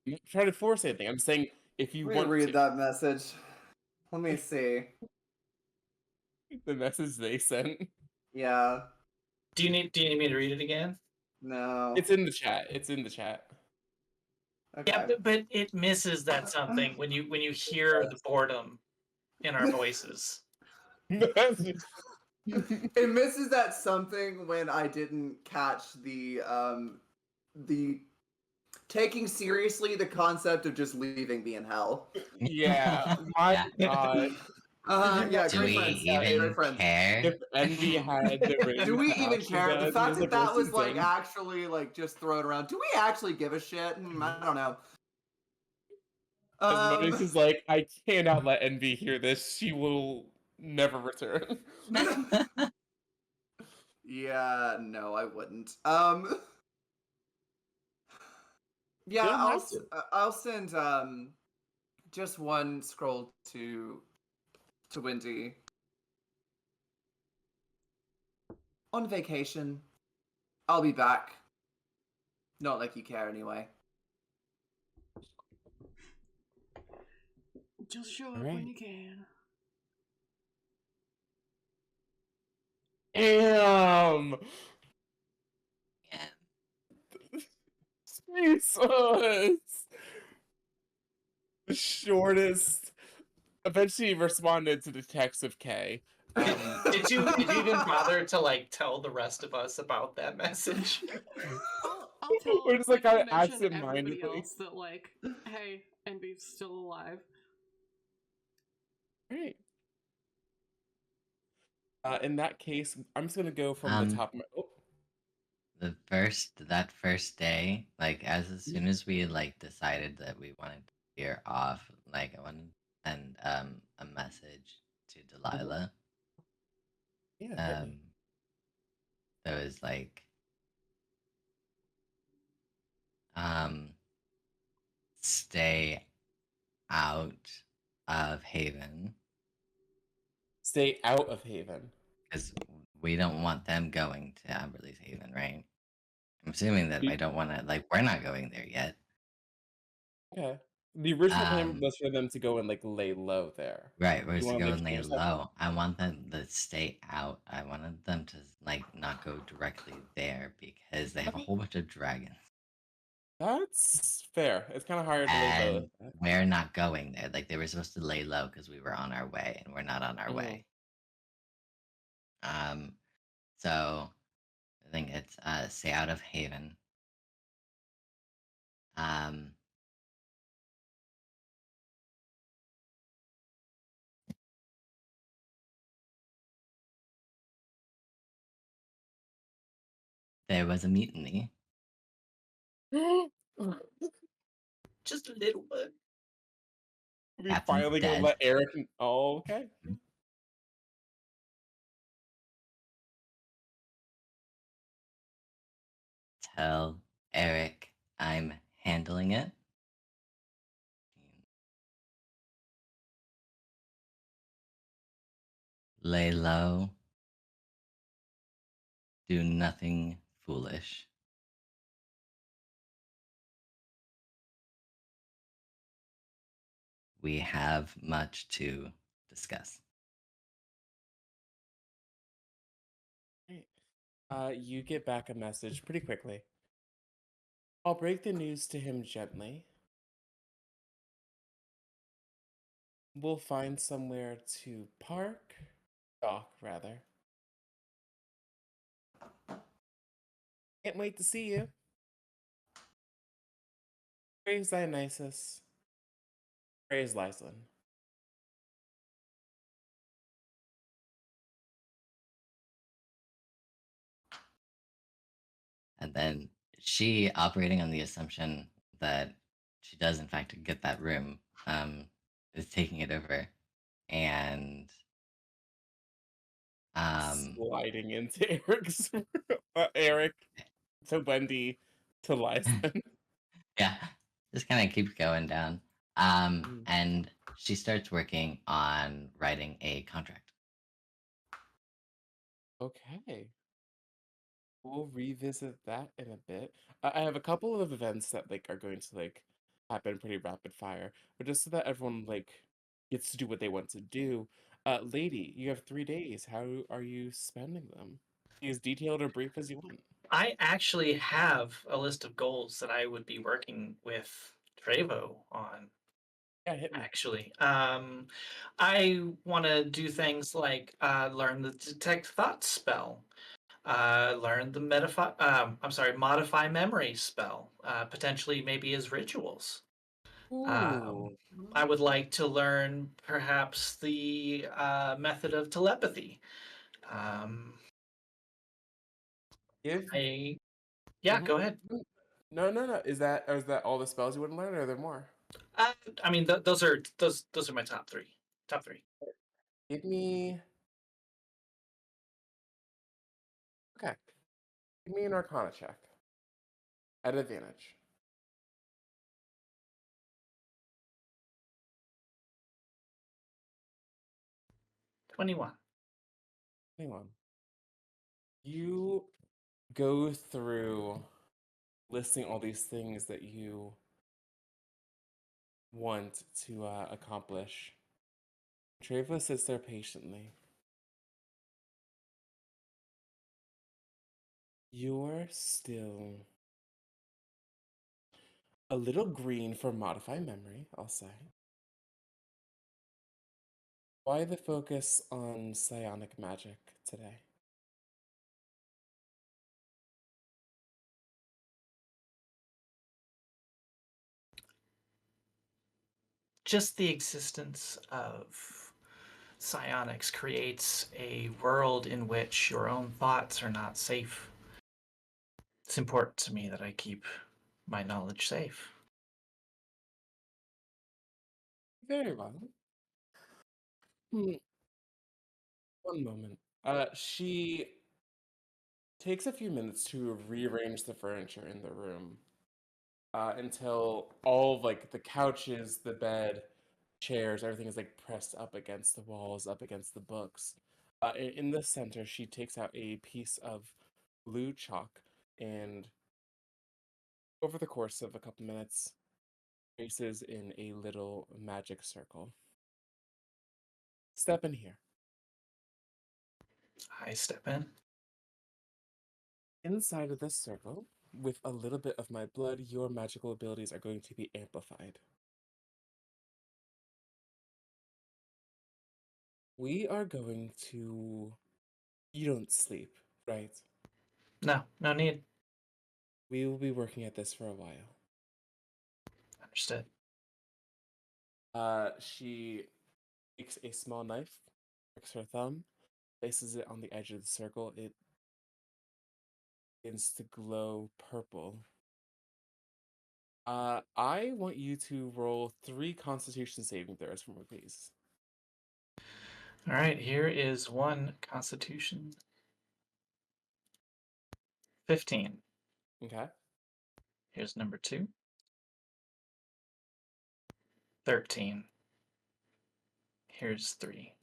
I'm not trying to force anything. I'm saying if you Let me want read to. that message. Let me see. The message they sent. Yeah. Do you need me to read it again? No. It's in the chat. It's in the chat. Okay. Yeah, but it misses that something when you hear the boredom in our voices. It misses that something when I didn't catch the taking seriously the concept of just leaving me in hell. Yeah, my God. Yeah, Do great we friends. Yeah, even great friends. care? If Envy had the ring Do we to how even she care? The does, fact it that is was like insane. actually like just thrown around. Do we actually give a shit? I don't know. Asmodeus is like, I cannot let Envy hear this. She will never return. Yeah, no, I wouldn't. Yeah, don't have to. I'll send just one scroll to Wendy. On vacation. I'll be back. Not like you care anyway. Just show up Alright. when you can. Damn! Yeah. Jesus! The shortest. Eventually he responded to the text of K. Did you even bother to like tell the rest of us about that message? I'll tell. We're just like I can kind of mention everybody absent-mindedly. else that like, hey, Envy's still alive. Right. In that case, I'm just gonna go from the top of my. Oh, That first day, like as soon as we like decided that we wanted to veer off, like I wanted send a message to Delilah. Yeah, hit me. That was like, um, stay out of Haven Stay out of Haven. because we don't want them going to Amberley's Haven, right? I'm assuming that I don't want to, like, we're not going there yet. Okay. The original plan Um, was for them to go and like lay low there. right, we're You to want to go like and lay change that? low. I want them to stay out. I wanted them to like not go directly there because they have a Okay. whole bunch of dragons. That's fair. It's kind of hard to lay low. And we're not going there. Like they were supposed to lay low because we were on our way, and we're not on our way. So I think it's stay out of Haven. Um, there was a mutiny. Just a little bit. We Captain's finally gonna dead. let Eric. Oh, okay. Tell Eric I'm handling it. Lay low. Do nothing foolish. We have much to discuss. Great. You get back a message pretty quickly. I'll break the news to him gently. We'll find somewhere to park, dock rather. Can't wait to see you. Praise Dionysus. Praise Lyslin. And then she, operating on the assumption that she does in fact get that room, is taking it over and Sliding into Eric's Eric to Wendy to Lyson. yeah, just kind of keeps going down. And she starts working on writing a contract. Okay. We'll revisit that in a bit. I have a couple of events that like are going to like happen pretty rapid fire, but just so that everyone like gets to do what they want to do. Lady, you have 3 days. How are you spending them? Be as detailed or brief as you want. I actually have a list of goals that I would be working with Trevo on. Yeah, hit me. Actually, I want to do things like learn the detect thoughts spell, learn the modify memory spell, potentially maybe as rituals. Ooh. I would like to learn perhaps the method of telepathy. Um, Give. Yeah, Mhm. go ahead. No. Is that all the spells you want to learn, or are there more? I mean, those are my top three. Top three. Give me. Okay. Give me an Arcana check. At advantage. 21. 21. You go through listing all these things that you want to accomplish. Treva sits there patiently. You're still a little green for modify memory, I'll say. Why the focus on psionic magic today? Just the existence of psionics creates a world in which your own thoughts are not safe. It's important to me that I keep my knowledge safe. Very well. Hmm, one moment. She takes a few minutes to rearrange the furniture in the room until all of like the couches, the bed, chairs, everything is like pressed up against the walls, up against the books. In the center, she takes out a piece of blue chalk and over the course of a couple minutes, traces in a little magic circle. Step in here. I step in. Inside of this circle, with a little bit of my blood, your magical abilities are going to be amplified. We are going to. You don't sleep, right? No, no need. We will be working at this for a while. Understood. She takes a small knife, pricks her thumb, places it on the edge of the circle. It begins to glow purple. I want you to roll 3 Constitution saving throws for me, please. All right, here is one Constitution. 15. Okay. Here's number 2. 13. Here's 3.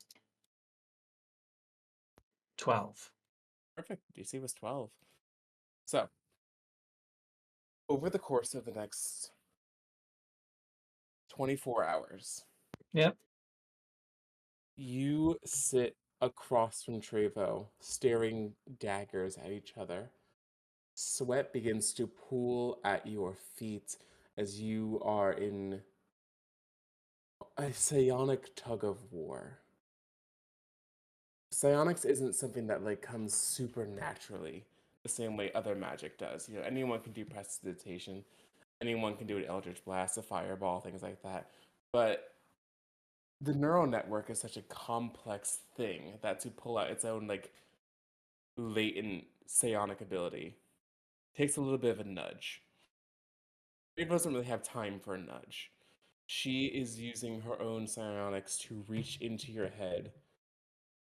12. Perfect. DC was 12. So, over the course of the next 24 hours, Yep. you sit across from Trevo, staring daggers at each other. Sweat begins to pool at your feet as you are in a psionic tug of war. Psionics isn't something that like comes supernaturally the same way other magic does. You know, anyone can do prestidigitation, anyone can do an eldritch blast, a fireball, things like that. But the neural network is such a complex thing that to pull out its own like latent psionic ability takes a little bit of a nudge. It doesn't really have time for a nudge. She is using her own psionics to reach into your head,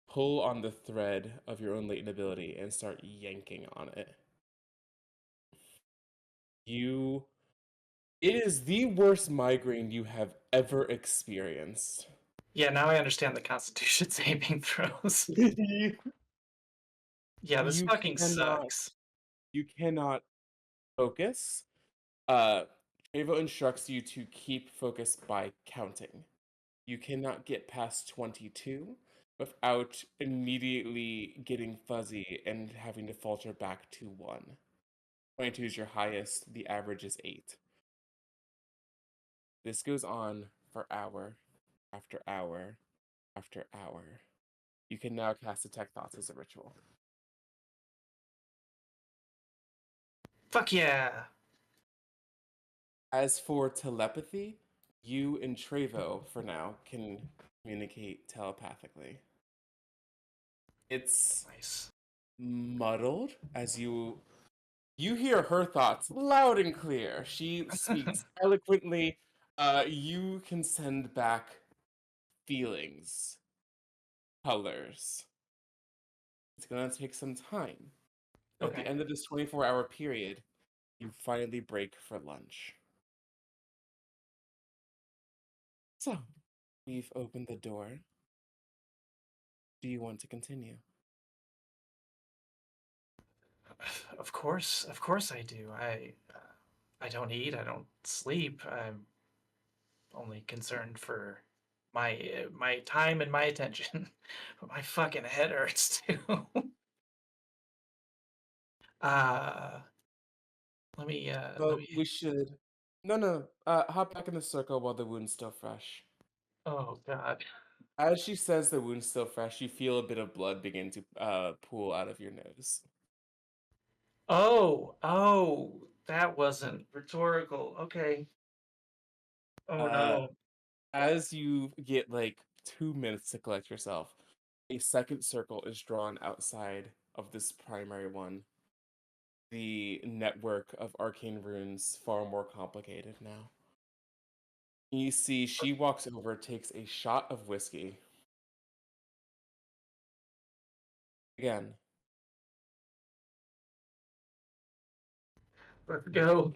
pull on the thread of your own latent ability, and start yanking on it. You. It is the worst migraine you have ever experienced. Yeah, now I understand the Constitution saving throws. you Yeah, this you fucking cannot sucks. you cannot focus. Uh Avo instructs you to keep focus by counting. You cannot get past 22 without immediately getting fuzzy and having to falter back to 1. 22 is your highest, the average is 8. This goes on for hour after hour after hour. You can now cast Detect Thoughts as a ritual. Fuck yeah. As for telepathy, you and Trevo, for now, can communicate telepathically. It's Nice. muddled as you hear her thoughts loud and clear. She speaks eloquently. You can send back feelings, colors. It's gonna take some time. But at the Okay. end of this 24-hour period, you finally break for lunch. So, we've opened the door. Do you want to continue? Of course I do. I don't eat, I don't sleep. I'm only concerned for my time and my attention. But my fucking head hurts too. uh let Well, me we should. No. Hop back in the circle while the wound's still fresh. Oh god. As she says the wound's still fresh, you feel a bit of blood begin to pool out of your nose. Oh, that wasn't rhetorical. Okay. Oh Uh, no. as you get like 2 minutes to collect yourself, a second circle is drawn outside of this primary one. The network of arcane runes far more complicated now. You see, she walks over, takes a shot of whiskey, Again. Let's go.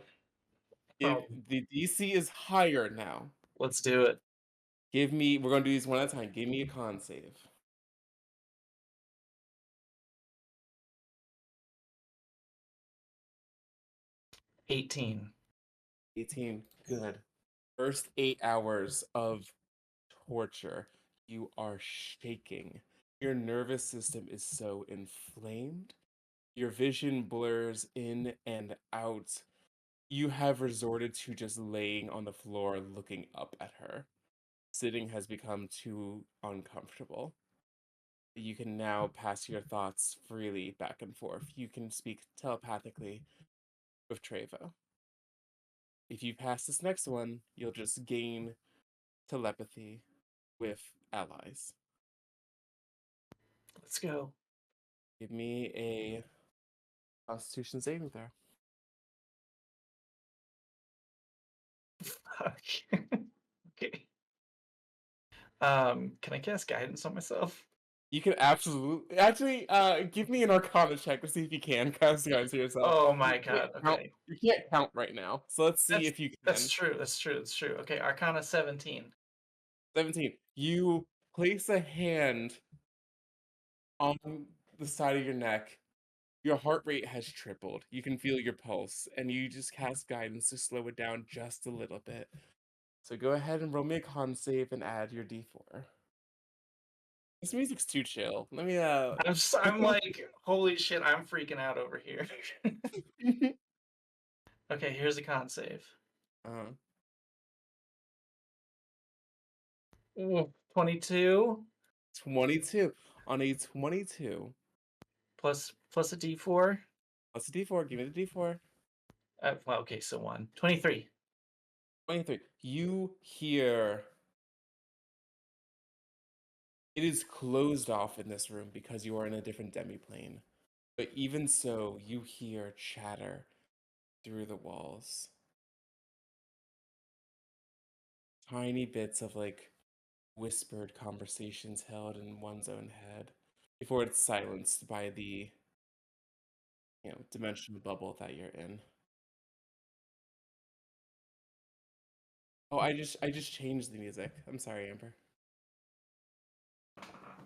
The DC is higher now. Let's do it. We're going to do these one at a time. Give me a con save. 18. 18. Good. First 8 hours of torture. You are shaking. Your nervous system is so inflamed. Your vision blurs in and out. You have resorted to just laying on the floor looking up at her. Sitting has become too uncomfortable. You can now pass your thoughts freely back and forth. You can speak telepathically with Trevo. If you pass this next one, you'll just gain telepathy with allies. Let's go. Give me a Constitution saving throw. Fuck. Okay. Can I cast guidance on myself? You can absolutely give me an Arcana check to see if you can cast guys to yourself. Oh my You can't god, count- okay. You can't count right now, so let's see if you can. That's true. Okay, Arcana 17. 17. You place a hand on the side of your neck. Your heart rate has tripled. You can feel your pulse, and you just cast guidance to slow it down just a little bit. So go ahead and roll me a con save and add your d4. This music's too chill. Let me I'm like, holy shit, I'm freaking out over here. Okay, here's a con save. uh, Ooh, 22 22. On a 22. plus a d4. What's the d4? Give me the d4. Well, okay, so 1. 23. 23. You hear. It is closed off in this room because you are in a different demiplane. But even so, you hear chatter through the walls. Tiny bits of like whispered conversations held in one's own head before it's silenced by the dimensional bubble that you're in. Oh, I just changed the music. I'm sorry, Amber.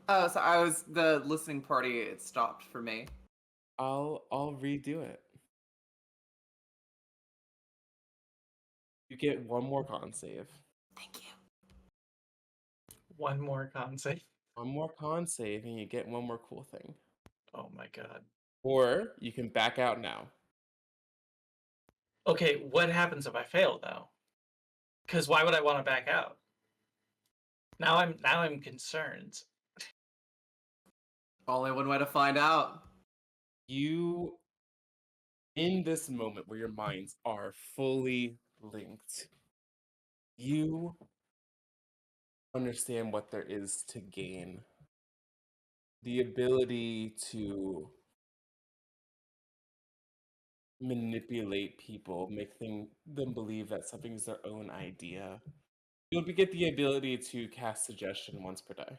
Oh, so I was the listening party. It stopped for me. I'll redo it. You get one more con save. Thank you. One more con save. One more con save, and you get one more cool thing. Oh my god. Or you can back out now. Okay, what happens if I fail though? Because why would I want to back out? Now I'm concerned. Only one way to find out. You, in this moment where your minds are fully linked, you understand what there is to gain. The ability to manipulate people, make them believe that something is their own idea. You'll get the ability to cast suggestion once per day.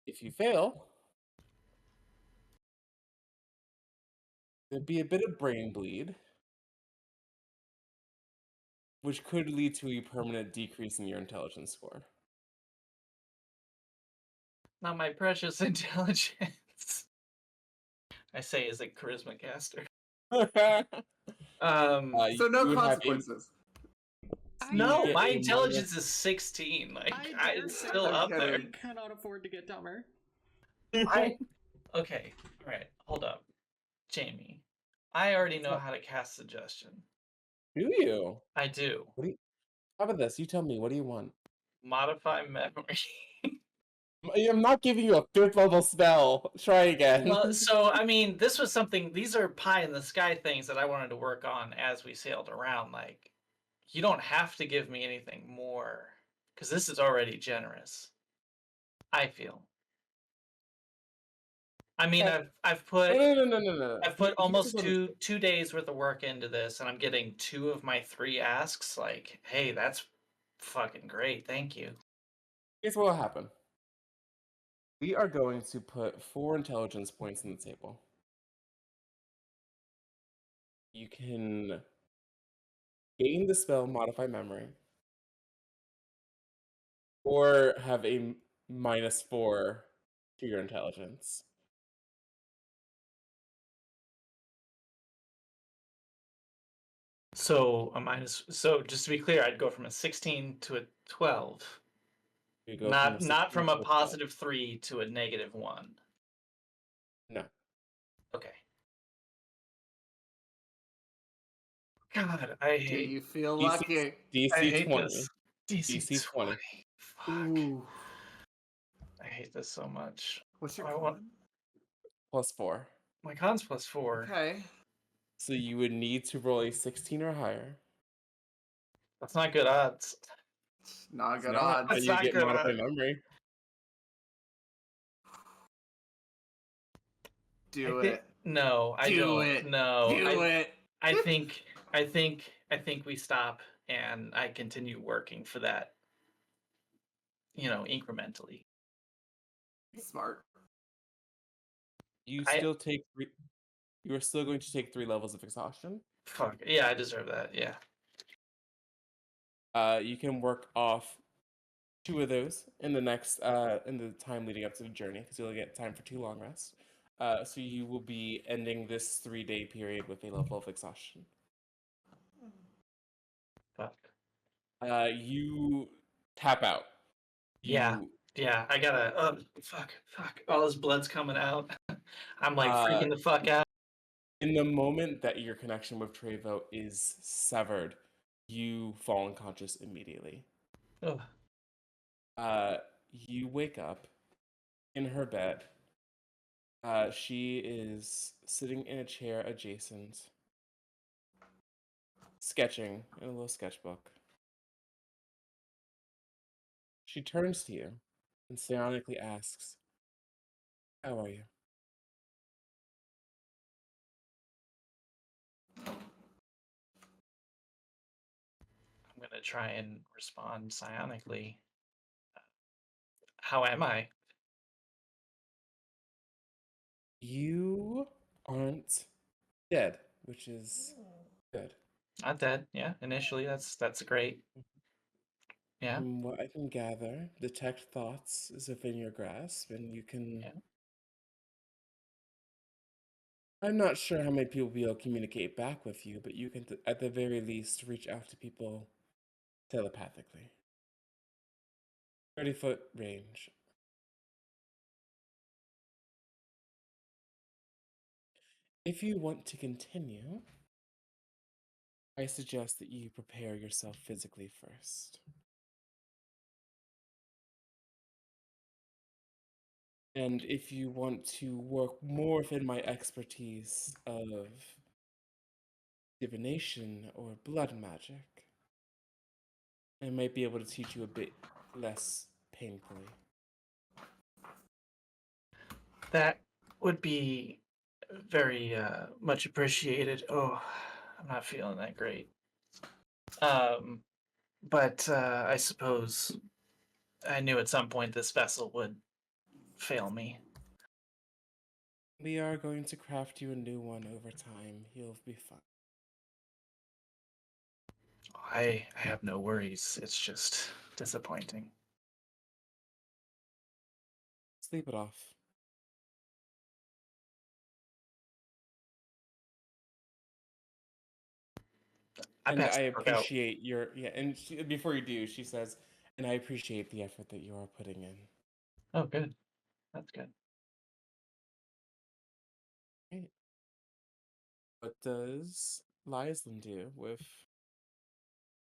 If you fail, there'd be a bit of brain bleed, which could lead to a permanent decrease in your intelligence score. Not my precious intelligence. I say as a charisma caster. So no You would have consequences. No, get my a intelligence is 16. Like it's still I'm up there. kidding. I cannot afford to get dumber. Okay, all right, hold up, Jamie. I already know how to cast suggestion. Do you? I do. How about this? You tell me. What do you want? Modify memory. I'm not giving you a 5th level spell. Try again. Well, so I mean, this was something. These are pie in the sky things that I wanted to work on as we sailed around. Like, you don't have to give me anything more because this is already generous. I feel. I mean, I've put No. I've put almost Here's two days worth of work into this, and I'm getting 2 of my 3 asks. Like, hey, that's fucking great. Thank you. what will happen. We are going to put 4 intelligence points on the table. You can gain the spell Modify Memory, or have a -4 to your intelligence. So a minus. So just to be clear, I'd go from a 16 to a 12. You go Not from not 16 from a to 12. +3 to a -1. No. Okay. God, I Do hate. you feel DC, lucky? I DC hate 20. this. DC DC 20. 20. Fuck. Ooh. I hate this so much. What's your I want con? +4. my con's +4. Okay. So you would need to roll a 16 or higher. That's not good odds. Not It's good not how odds. you not get good Modify odds. Memory. Do I it. no, I Do don't. it. No, Do it. I think we stop and I continue working for that. Incrementally. Smart. You I still take 3. You are still going to take 3 levels of exhaustion. fuck yeah, I deserve that. Yeah. You can work off 2 of those in the next in the time leading up to the journey, because you'll get time for 2 long rests. So you will be ending this 3-day period with a level of exhaustion. Fuck. You tap out. Yeah. You Yeah, I gotta. Fuck. All this blood's coming out. I'm like uh, freaking the fuck out. in the moment that your connection with Trevo is severed, you fall unconscious immediately. Ugh. You wake up in her bed. She is sitting in a chair adjacent, sketching in a little sketchbook. She turns to you and psionically asks, "How are you?" I'm gonna try and respond psionically. How am I? You aren't dead, which is good. Not dead. Yeah, initially that's great. Yeah. From what I can gather, detect thoughts is within your grasp, and you can. Yeah. I'm not sure how many people will be able to communicate back with you, but you can, at the very least, reach out to people telepathically. 30-foot range. If you want to continue, I suggest that you prepare yourself physically first. And if you want to work more within my expertise of divination or blood magic, I might be able to teach you a bit less painfully. That would be very much appreciated. Oh, I'm not feeling that great. But I suppose I knew at some point this vessel would fail me. We are going to craft you a new one over time. You'll be fine. I have no worries. It's just disappointing. Sleep it off. I And passed I the fuck out. appreciate your and before you do, she says, and I appreciate the effort that you are putting in. Oh, good. That's good. Right. What does Lyslin do with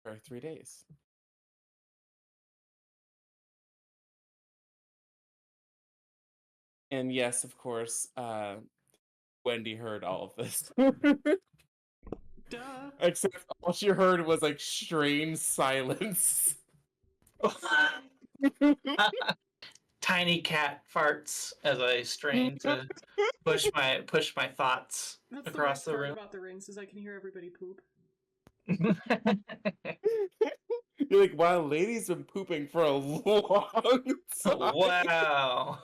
her 3 days? And yes, of course, Wendy heard all of this. Duh. Except all she heard was like strange silence. Tiny cat farts as I strain to push my thoughts That's the across worst the part room. about the rings is I can hear everybody poop. You're like, wow, lady's been pooping for a long time. Wow.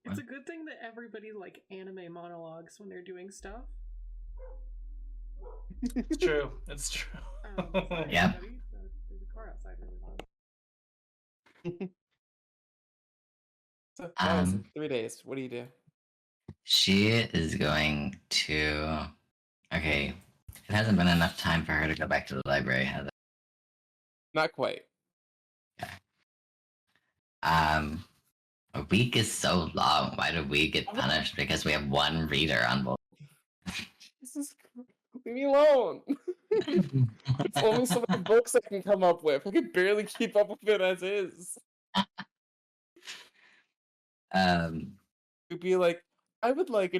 It's a good thing that everybody like anime monologues when they're doing stuff. It's true. It's true. Sorry, Yeah. everybody. There's a car outside really loud. So that was 3 days. What do you do? She is going to. Okay, it hasn't been enough time for her to go back to the library, has it? Not quite. A week is so long. Why do we get punished? Because we have one reader on board. Leave me alone. It's only so many books I can come up with. I can barely keep up with it as is. It'd be like, I would like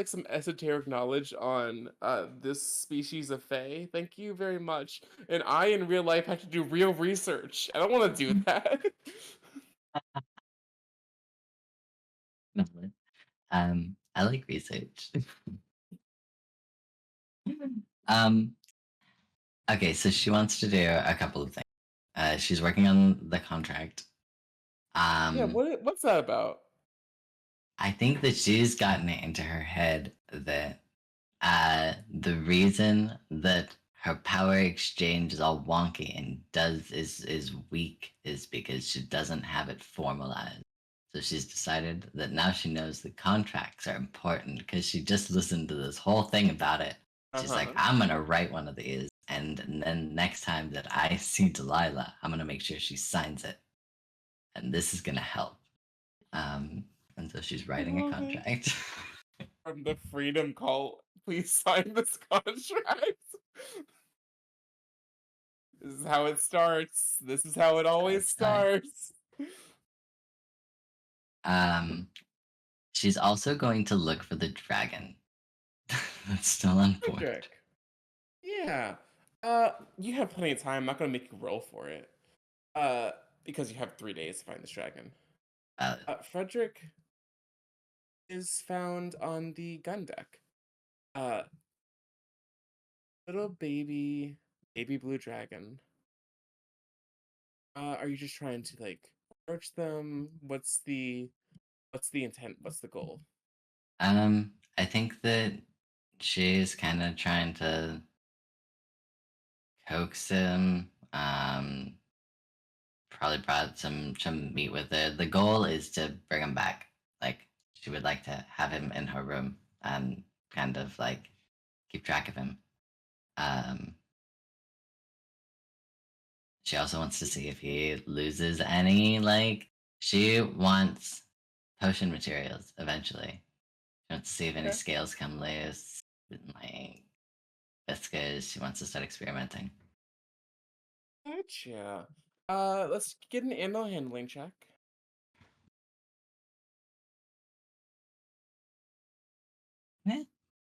some esoteric knowledge on this species of fae. Thank you very much. And I in real life have to do real research. I don't want to do that. I like research. um, okay, so she wants to do a couple of things. She's working on the contract. Yeah, what's that about? I think that she's gotten it into her head that the reason that her power exchange is all wonky and is weak is because she doesn't have it formalized. So she's decided that now she knows the contracts are important because she just listened to this whole thing about it. She's like, I'm gonna write one of these, and then next time that I see Delilah, I'm gonna make sure she signs it, and this is gonna help. And so she's writing a contract. From the Freedom Cult, please sign this contract. This is how it starts. This is how it always starts. She's also going to look for the dragon. That's still on board. Frederick. Yeah. You have plenty of time. I'm not gonna make you roll for it. Because you have 3 days to find this dragon. Frederick is found on the gun deck. Little baby blue dragon. Are you just trying to like approach them? What's the intent? What's the goal? I think that she's kind of trying to coax him. Probably brought some meat with her. The goal is to bring him back. Like she would like to have him in her room and kind of like keep track of him. She also wants to see if he loses any. Like she wants potion materials eventually. She wants to see if any scales come loose. Like whiskers. She wants to start experimenting. Gotcha. Let's get an animal handling check.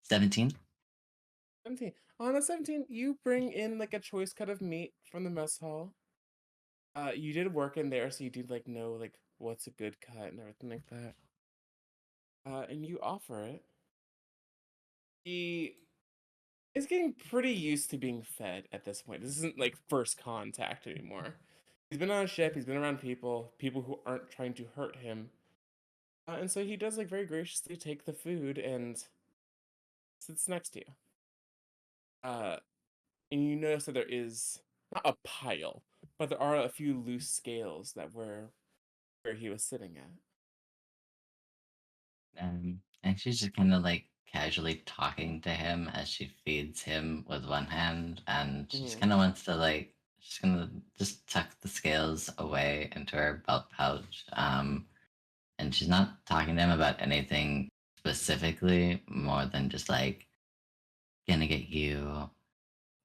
17. 17. On a 17, you bring in like a choice cut of meat from the mess hall. You did work in there, so you do like know like what's a good cut and everything like that. And you offer it. He is getting pretty used to being fed at this point. This isn't like first contact anymore. He's been on a ship, he's been around people who aren't trying to hurt him. And so he does like very graciously take the food and sits next to you. And you notice that there is not a pile, but there are a few loose scales that were where he was sitting at. And she's just kind of like casually talking to him as she feeds him with one hand, and she just kind of wants to like, she's gonna just tuck the scales away into her belt pouch. And she's not talking to him about anything specifically, more than just like, gonna get you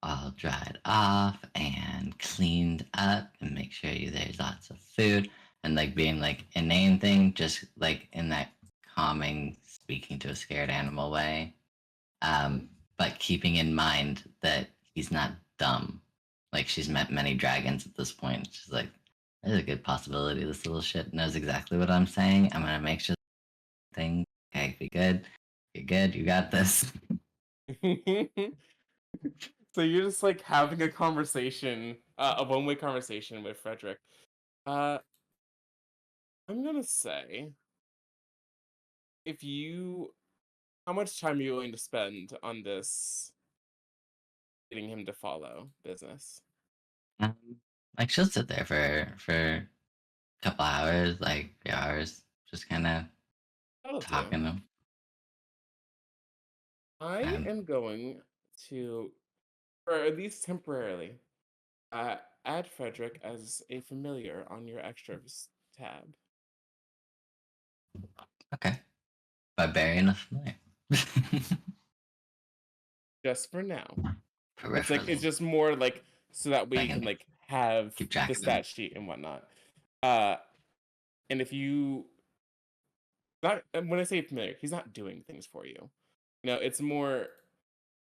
all dried off and cleaned up and make sure there's lots of food, and like being like inane thing, just like in that calming, speaking to a scared animal way. But keeping in mind that he's not dumb. Like she's met many dragons at this point. She's like, there's a good possibility this little shit knows exactly what I'm saying. I'm gonna make sure thing. Okay, be good. You're good. You got this. So you're just like having a conversation, a one-way conversation with Frederick. I'm gonna say, how much time are you willing to spend on this getting him to follow business? Um, like she'll sit there for a couple hours, like 3 hours, just kind of That'll do. talking to him. I am going to, or at least temporarily, uh, add Frederick as a familiar on your extras tab. Okay, barbarian of familiar. Just for now. It's Peripherally, just more like so that way I you can can like have keep track the of them. stat sheet and whatnot. And if you not when I say familiar, he's not doing things for you. No, it's more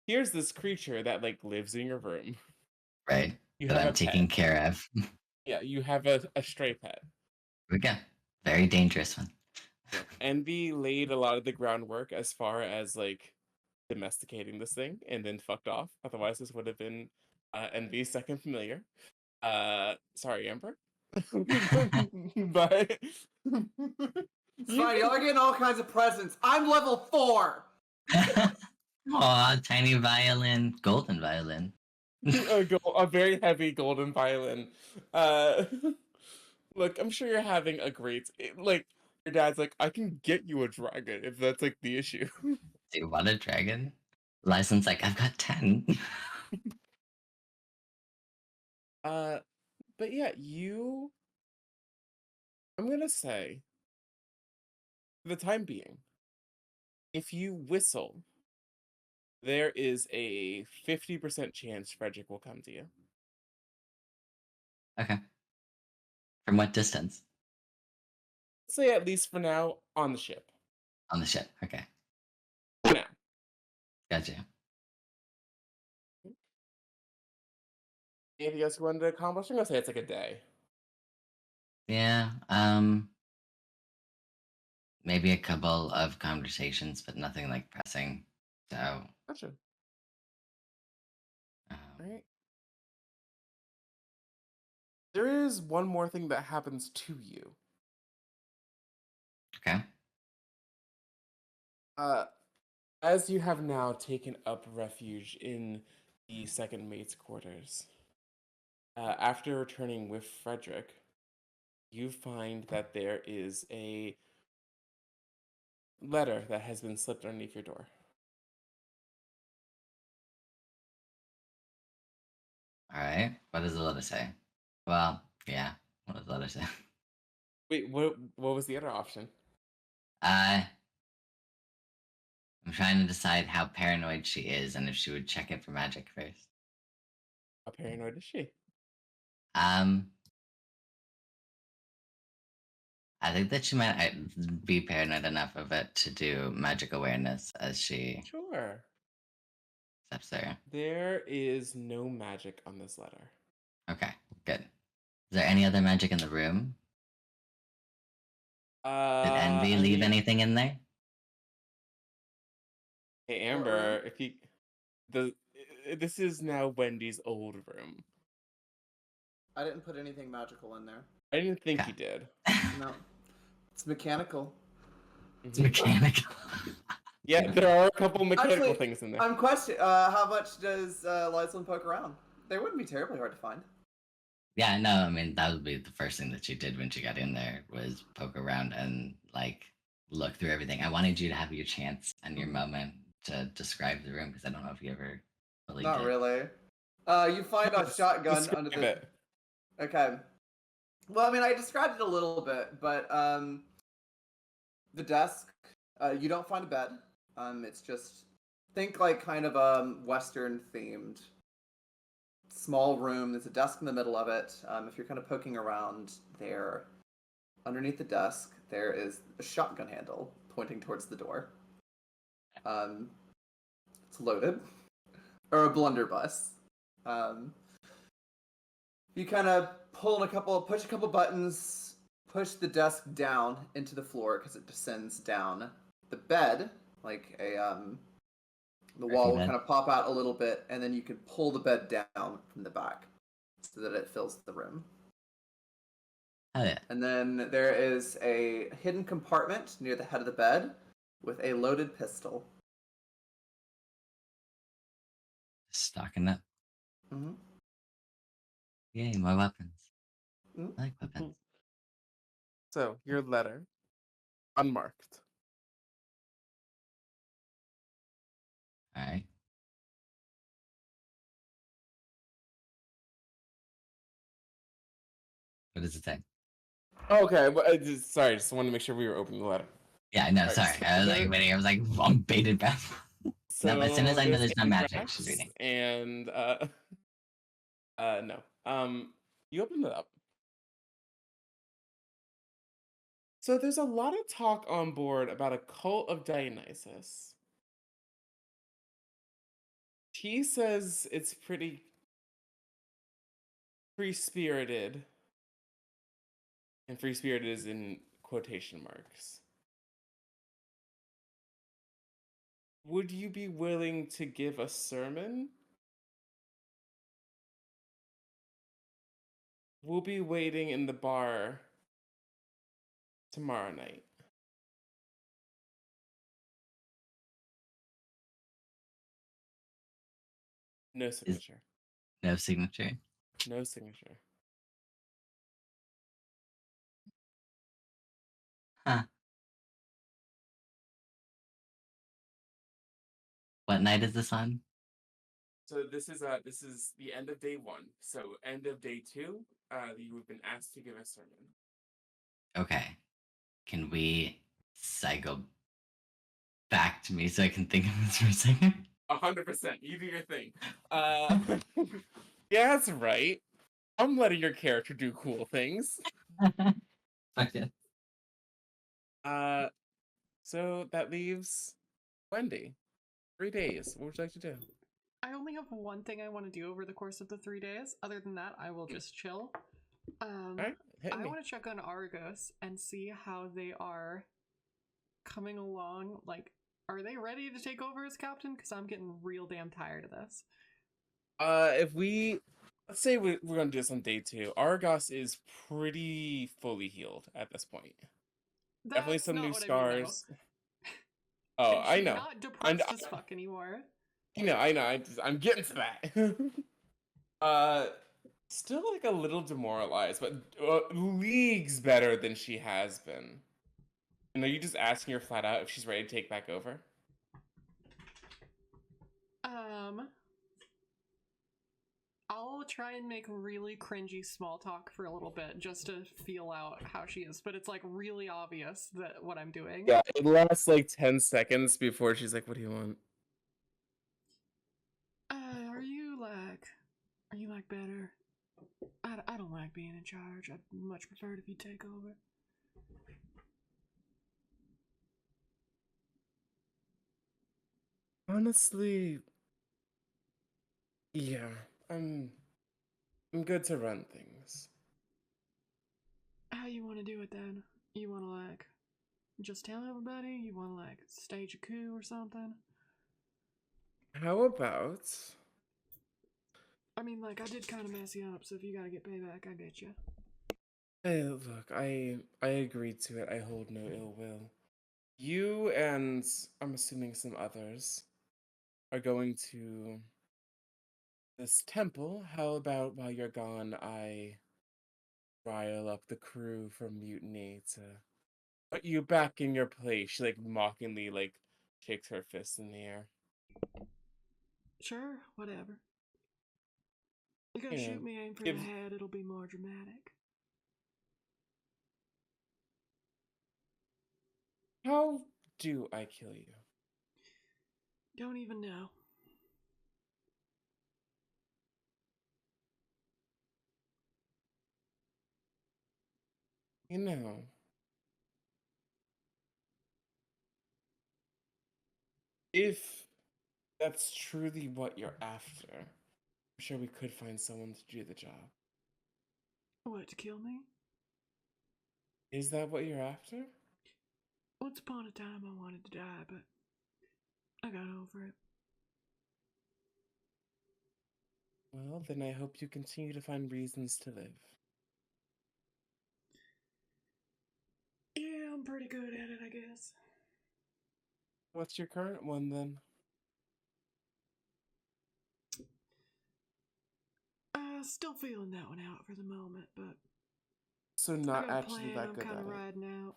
here's this creature that like lives in your room. Right, You that have I'm a taking pet. care of. Yeah, you have a stray pet. We go. Very dangerous one. Yeah. Envy laid a lot of the groundwork as far as like domesticating this thing and then fucked off. Otherwise, this would have been Envy's second familiar. Sorry, Amber. But It's fine. Y'all are getting all kinds of presents. I'm level 4. Aw, tiny violin, golden violin. a very heavy golden violin. Uh, look, I'm sure you're having a great like. Your dad's like, I can get you a dragon if that's like the issue. Do you want a dragon? License like I've got 10. Uh, but yeah, I'm gonna say, for the time being, if you whistle, there is a 50% chance Frederick will come to you. Okay. From what distance? Let's say at least for now on the ship. On the ship. Okay. For now. Gotcha. Anything else you wanted to accomplish? I'm gonna say it's like a day. Yeah. Maybe a couple of conversations, but nothing like pressing. So, Gotcha. um, Alright. There is one more thing that happens to you. okay. As you have now taken up refuge in the second mate's quarters, after returning with Frederick, you find that there is a letter that has been slipped underneath your door. All right. What does the letter say? Well, yeah. What does the letter say? Wait, what was the other option? Uh, I'm trying to decide how paranoid she is and if she would check it for magic first. How paranoid is she? Um, I think that she might be paranoid enough of it to do magic awareness as she Sure. steps there. There is no magic on this letter. Okay, good. Is there any other magic in the room? Did Envy I leave mean, anything in there? hey What Amber, room? if you the this is now Wendy's old room. I didn't put anything magical in there. I didn't think Okay. you did. No. It's mechanical. It's mechanical. Yeah, there are a couple mechanical Actually, things in there. I'm question. How much does Lyslin poke around? They wouldn't be terribly hard to find. Yeah, no, I mean that would be the first thing that she did when she got in there was poke around and like look through everything. I wanted you to have your chance and your moment to describe the room because I don't know if you ever really Not did. really. You find a shotgun under Describe the. it. Okay. Well, I mean, I described it a little bit, but the desk. You don't find a bed. It's just think like kind of Western themed small room. There's a desk in the middle of it. If you're kind of poking around there, underneath the desk, there is a shotgun handle pointing towards the door. It's loaded, or a blunderbuss. You kind of push a couple buttons, push the desk down into the floor because it descends down. The bed, like the wall will bed. kind of pop out a little bit, and then you can pull the bed down from the back so that it fills the room. Oh yeah. And then there is a hidden compartment near the head of the bed with a loaded pistol. Stocking up. Mm-hmm. Yay, more weapons. Mm-hmm. I like weapons. So, your letter, unmarked. Alright. What does it say? Okay, well, sorry, just wanted to make sure we were opening the letter. Yeah, no, Alright, sorry. so I was like there- waiting. I was like, I'm baited back. So No, as soon as I know there's no magic, anthrax she's reading. and no. You open it up. So there's a lot of talk on board about a cult of Dionysus. He says it's pretty free-spirited, and free-spirited is in quotation marks. Would you be willing to give a sermon? We'll be waiting in the bar tomorrow night. No signature. No signature. No signature. Huh. What night is this on? So this is the end of day 1. So end of day 2, you've been asked to give a sermon. Okay. Can we cycle back to me so I can think of this for a second? 100%. You do your thing. Yeah, that's right. I'm letting your character do cool things. Fuck yeah. So that leaves Wendy. 3 days. What would you like to do? I only have one thing I want to do over the course of the 3 days. Other than that, I will just chill. Alright, hit I me. want to check on Argos and see how they are coming along. Like, are they ready to take over as captain? Because I'm getting real damn tired of this. Let's say we're gonna do this on day 2. Argos is pretty fully healed at this point. Definitely That's some not new what I mean, though. scars. Oh, Is I she know. not depressed as fuck anymore? I know. I'm getting to that. Still like a little demoralized, but leagues better than she has been. And are you just asking her flat out if she's ready to take back over? I'll try and make really cringy small talk for a little bit just to feel out how she is, but it's like really obvious that what I'm doing. Yeah, it lasts like 10 seconds before she's like, "What do you want?" Are you like better? I don't like being in charge. I'd much prefer it if you take over. Honestly, yeah, I'm good to run things. How you want to do it then? You want to like just tell everybody? You want to like stage a coup or something? How about I mean, like, I did kind of mess you up, so if you gotta get payback, I get you. Hey, look, I agreed to it. I hold no ill will. You and I'm assuming some others are going to this temple. How about while you're gone, I rile up the crew from mutiny to put you back in your place? She like mockingly like shakes her fist in the air. Sure, whatever. You gotta You know, shoot me, aim for give the head, it'll be more dramatic. how do I kill you? Don't even know. You know, if that's truly what you're after, I'm sure we could find someone to do the job. What, to kill me? Is that what you're after? Once upon a time I wanted to die, but I got over it. Well, then I hope you continue to find reasons to live. I'm pretty good at it, I guess. What's your current one then? Still feeling that one out for the moment, but So I not got a actually plan that I'm good kind at of it. riding out.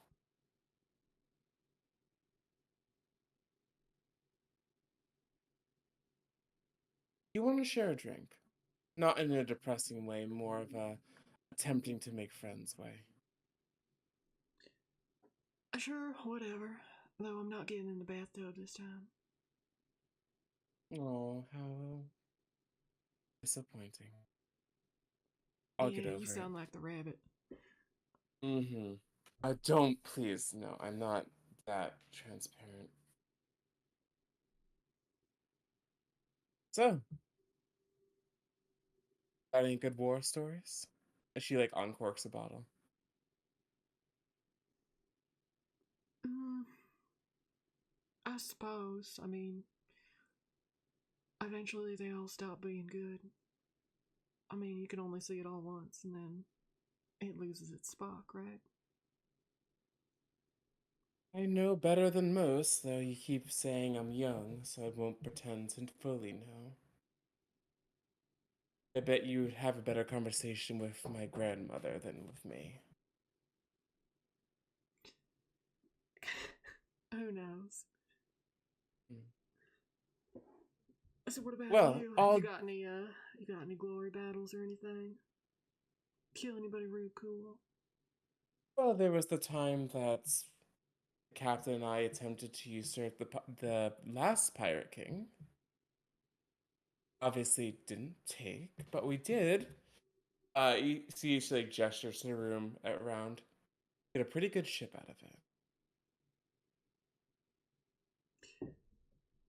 You want to share a drink? Not in a depressing way, more of a attempting to make friends way. Sure, whatever. Though I'm not getting in the bathtub this time. Oh, how disappointing. I'll get Yeah, you over it. sound like the rabbit. Mm-hmm. I don't, please. No, I'm not that transparent. So, got any good war stories? And she like uncorks a bottle. Mm, I suppose. I mean, eventually they all stop being good. I mean, you can only see it all once, and then it loses its spark, right? I know better than most, though you keep saying I'm young, so I won't pretend to fully know. I bet you'd have a better conversation with my grandmother than with me. Who knows? Hmm. So what about Well, you? I'll. You got any glory battles or anything? Kill anybody real cool? Well, there was the time that the captain and I attempted to usurp the last pirate king. Obviously, it didn't take, but we did. You see, she like gestures to the room around. Get a pretty good ship out of it.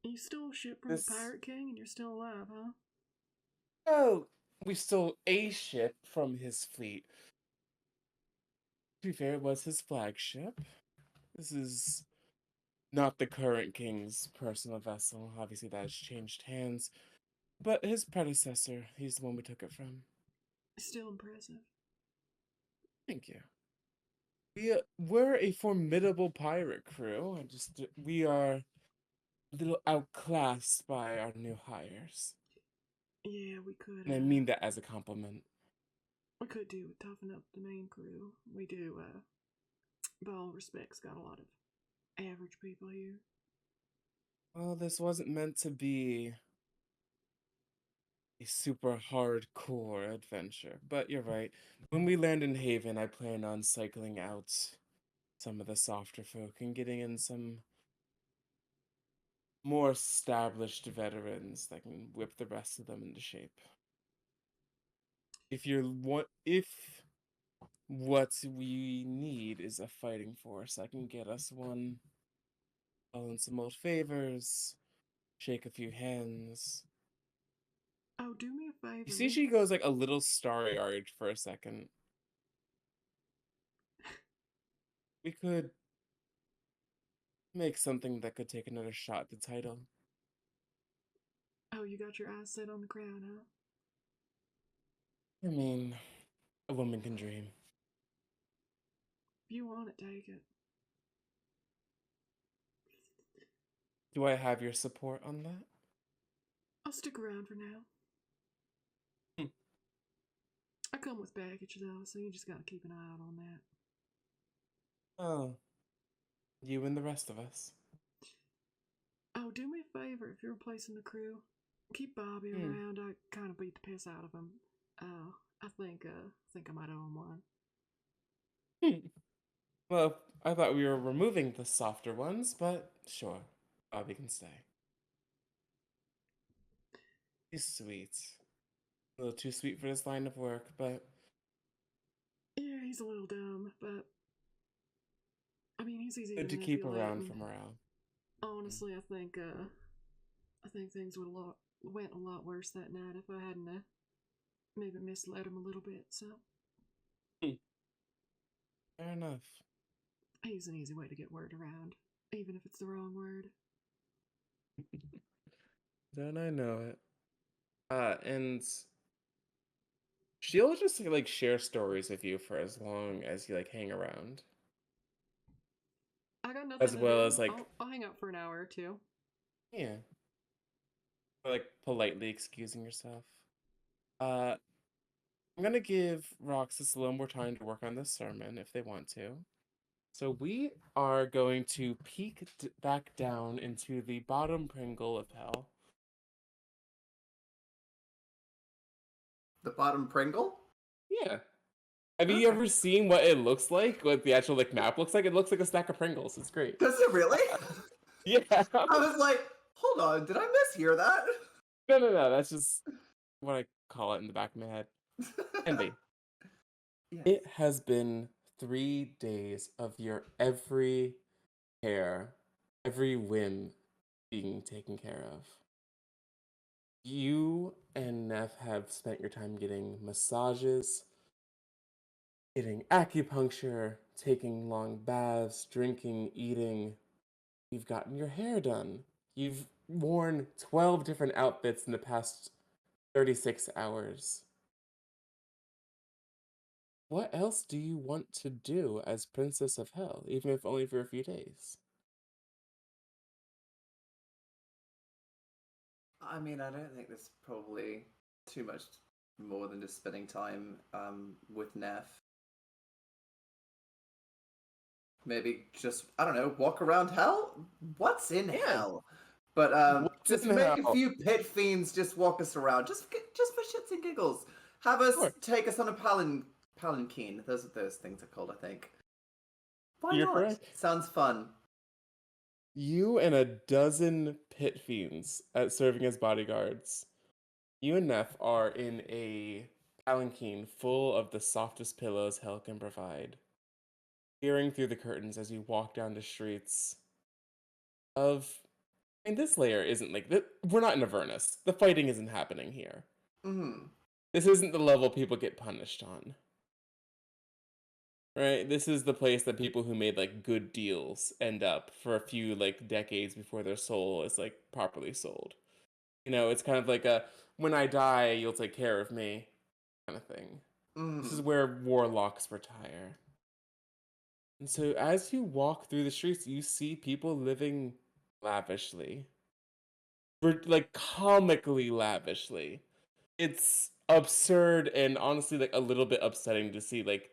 You stole ship from the This, Pirate King and you're still alive, huh? oh, we stole a ship from his fleet. To be fair, it was his flagship. This is not the current king's personal vessel. Obviously, that has changed hands. But his predecessor, he's the one we took it from. Still impressive. Thank you. We're a formidable pirate crew. We are a little outclassed by our new hires. Yeah, And I mean that as a compliment. we could do with toughen up the main crew. We do, by all respects, got a lot of average people here. Well, this wasn't meant to be a super hardcore adventure, but you're right. When we land in Haven, I plan on cycling out some of the softer folk and getting in some more established veterans that can whip the rest of them into shape. If what we need is a fighting force, I can get us one, call in some old favors, shake a few hands. Oh, do me a You favor. see, she goes like a little starry-eyed for a second. We could make something that could take another shot at the title. Oh, you got your eyes set on the crown, huh? I mean, a woman can dream. If you want it, take it. Do I have your support on that? I'll stick around for now. Hmm. I come with baggage, though, so you just gotta keep an eye out on that. Oh, you and the rest of us. Oh, do me a favor if you're replacing the crew. Keep Bobby Hmm. around. I kind of beat the piss out of him. I think I might owe him one. Well, I thought we were removing the softer ones, but sure, Bobby can stay. He's sweet. A little too sweet for this line of work, but Yeah, he's a little dumb, but I mean, he's easy to good to keep manipulate. around And for morale. honestly, I think things went a lot worse that night if I hadn't maybe misled him a little bit. So Hmm. Fair enough. he's an easy way to get word around, even if it's the wrong word. Don't I know it? And she'll just like share stories with you for as long as you like hang around. I got nothing as to well do. as like I'll hang out for an hour or two. yeah, or, like politely excusing yourself. Uh, I'm gonna give Roxas a little more time to work on this sermon if they want to. So we are going to peek back down into the bottom Pringle of hell. The bottom Pringle? Yeah. Have you Okay. ever seen what it looks like? What the actual like map looks like? It looks like a stack of Pringles. It's great. Does it really? Yeah. I was like, hold on, did I mishear that? No. That's just what I call it in the back of my head. Andy, Yes. it has been 3 days of your every care, every whim being taken care of. You and Neff have spent your time getting massages, getting acupuncture, taking long baths, drinking, eating. You've gotten your hair done. You've worn 12 different outfits in the past 36 hours. What else do you want to do as Princess of Hell, even if only for a few days? I mean, I don't think there's probably too much more than just spending time with Neff. Maybe just, I don't know, walk around hell? What's in Yeah. hell? But What's just in make a hell? few pit fiends just walk us around, just for shits and giggles. Have us Sure. take us on a palanquin. Those things are called, I think. Why You're not? correct. Sounds fun. You and a dozen pit fiends serving as bodyguards. You and Neff are in a palanquin full of the softest pillows hell can provide, peering through the curtains as you walk down the streets of. I mean, this layer isn't like we're not in Avernus. The fighting isn't happening here. Mm-hmm. This isn't the level people get punished on. Right? This is the place that people who made like good deals end up for a few like decades before their soul is like properly sold. You know, it's kind of like a when I die, you'll take care of me kind of thing. This is Mm. where warlocks retire. And so as you walk through the streets, you see people living lavishly. Like comically lavishly. It's absurd and honestly like a little bit upsetting to see like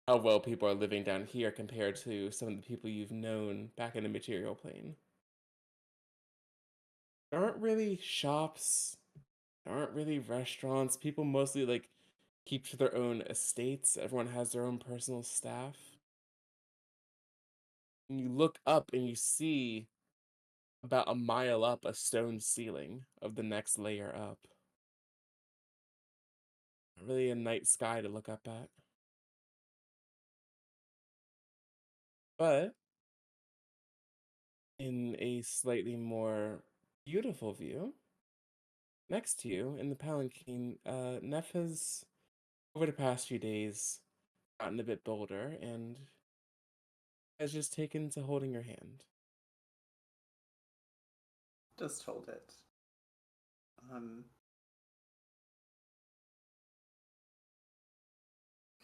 how well people are living down here compared to some of the people you've known back in the material plane. There aren't really shops, there aren't really restaurants. People mostly like keep to their own estates. Everyone has their own personal staff. And you look up and you see about a mile up a stone ceiling of the next layer up. Not really a night sky to look up at. But in a slightly more beautiful view, next to you in the palanquin, Neff has, over the past few days, gotten a bit bolder and has just taken to holding your hand. Just hold it.